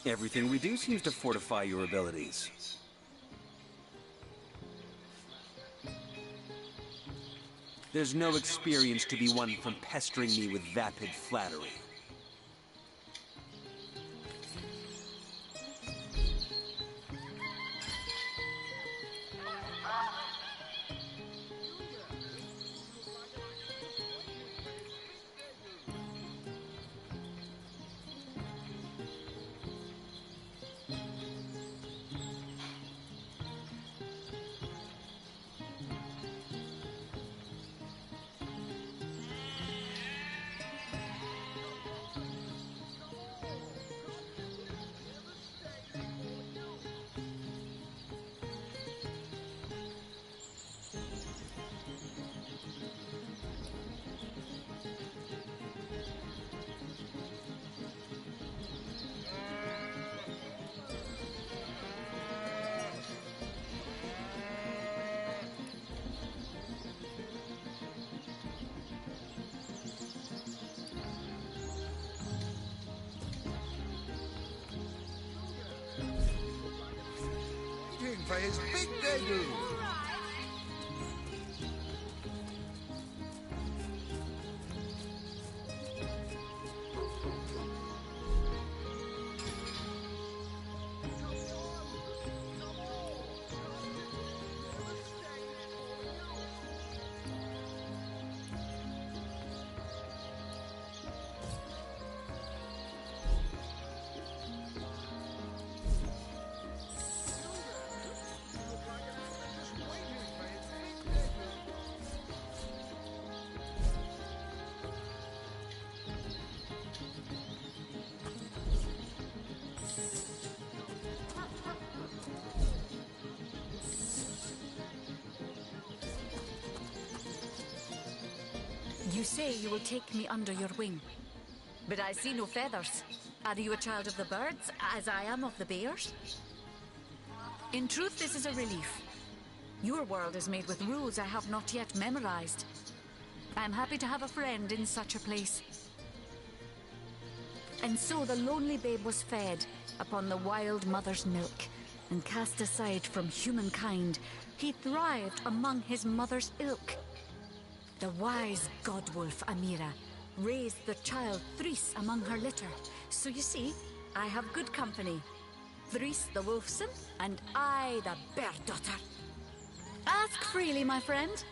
Everything we do seems to fortify your abilities. There's no experience to be won from pestering me with vapid flattery. For his big debut. You say you will take me under your wing, but I see no feathers. Are you a child of the birds, as I am of the bears? In truth, this is a relief. Your world is made with rules I have not yet memorized. I am happy to have a friend in such a place. And so the lonely babe was fed upon the wild mother's milk, and cast aside from humankind, he thrived among his mother's ilk. The wise godwolf Amira raised the child Threes among her litter. So you see, I have good company. Threes the wolfson, and I the bear daughter. Ask freely, my friend.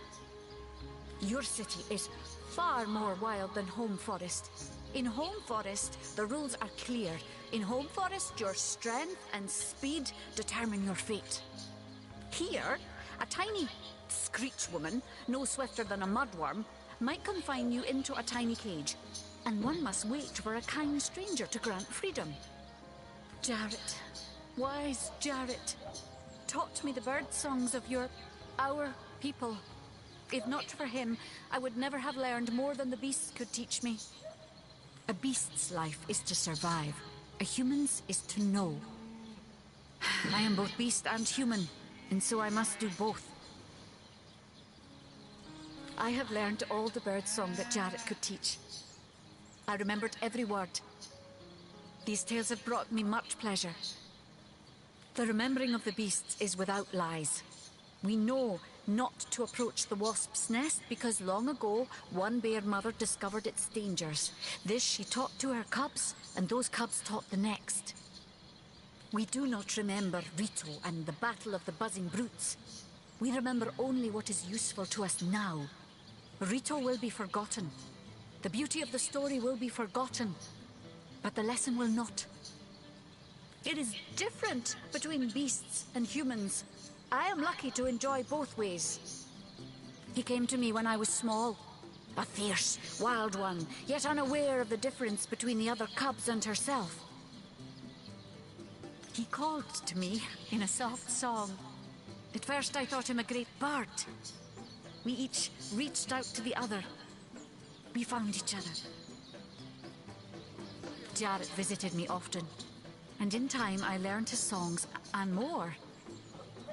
Your city is far more wild than Home Forest. In Home Forest, the rules are clear. In Home Forest, your strength and speed determine your fate. Here, a tiny screech woman, no swifter than a mudworm, might confine you into a tiny cage, and one must wait for a kind stranger to grant freedom. Jarrett, wise Jarrett, taught me the bird songs of our people. If not for him, I would never have learned more than the beasts could teach me. A beast's life is to survive. A human's is to know. I am both beast and human, and so I must do both. I have learned all the bird song that Jarrett could teach. I remembered every word. These tales have brought me much pleasure. The remembering of the beasts is without lies. We know not to approach the wasp's nest because long ago one bear mother discovered its dangers. This she taught to her cubs, and those cubs taught the next. We do not remember Rito and the battle of the buzzing brutes. We remember only what is useful to us now. Rito will be forgotten. The beauty of the story will be forgotten, but the lesson will not. It is different between beasts and humans. I am lucky to enjoy both ways. He came to me when I was small, a fierce, wild one, yet unaware of the difference between the other cubs and herself. He called to me in a soft song. At first I thought him a great bird. We each reached out to the other. We found each other. Jarrett visited me often, and in time I learned his songs and more.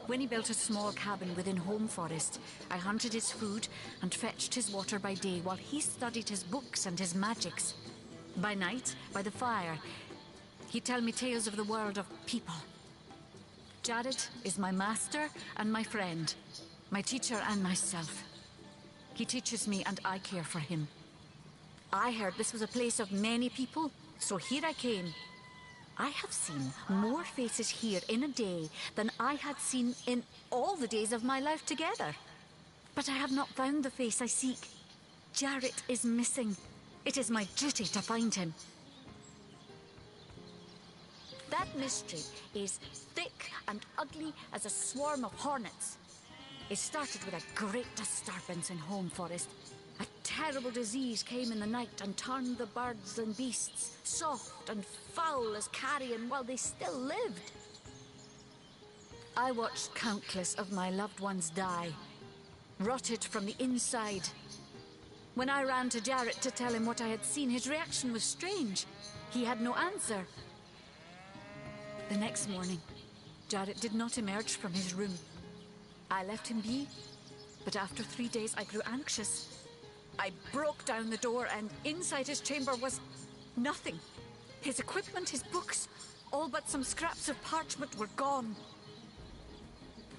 When he built a small cabin within Home Forest, I hunted his food and fetched his water by day while he studied his books and his magics. By night, by the fire, He'd tell me tales of the world of people. Jared is my master and my friend, my teacher and myself. He teaches me and I care for him. I heard this was a place of many people, so here I came. I have seen more faces here in a day than I had seen in all the days of my life together. But I have not found the face I seek. Jared is missing. It is my duty to find him. That mystery is thick and ugly as a swarm of hornets. It started with a great disturbance in Home Forest. A terrible disease came in the night and turned the birds and beasts soft and foul as carrion while they still lived. I watched countless of my loved ones die, rotted from the inside. When I ran to Jared to tell him what I had seen, his reaction was strange. He had no answer. The next morning, Jared did not emerge from his room. I left him be, but after 3 days I grew anxious. I broke down the door and inside his chamber was nothing. His equipment, his books, all but some scraps of parchment were gone.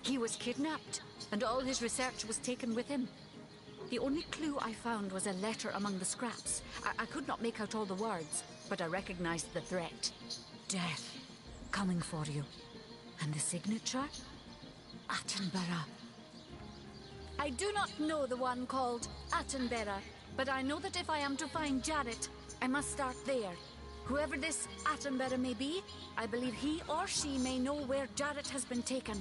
He was kidnapped and all his research was taken with him. The only clue I found was a letter among the scraps. I could not make out all the words, but I recognized the threat. Death. Coming for you. And the signature? Attenborough. I do not know the one called Attenborough, but I know that if I am to find Jared, I must start there. Whoever this Attenborough may be, I believe he or she may know where Jared has been taken.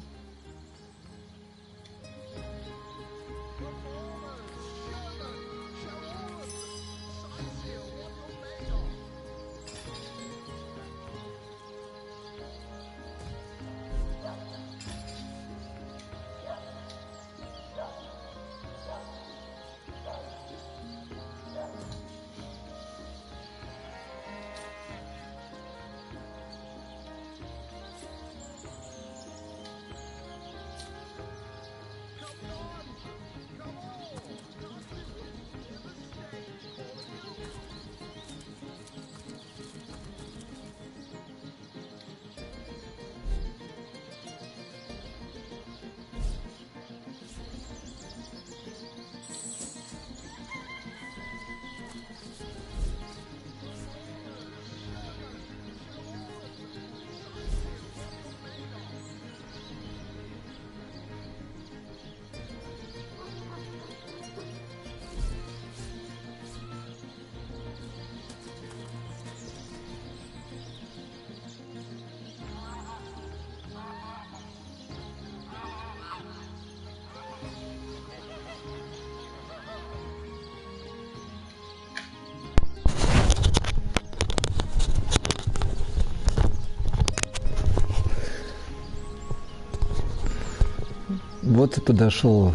Вот и подошел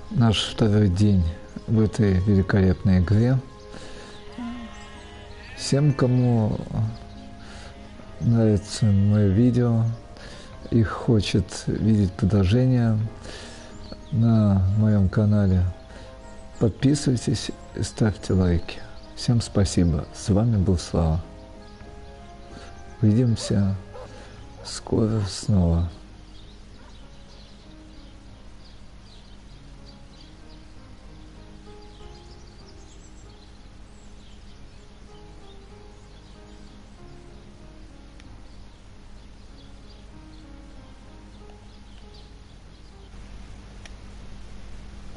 наш второй день в этой великолепной игре. Всем, кому нравится мое видео и хочет видеть продолжение на моем канале, подписывайтесь и ставьте лайки. Всем спасибо. С вами был Слава. Увидимся скоро снова.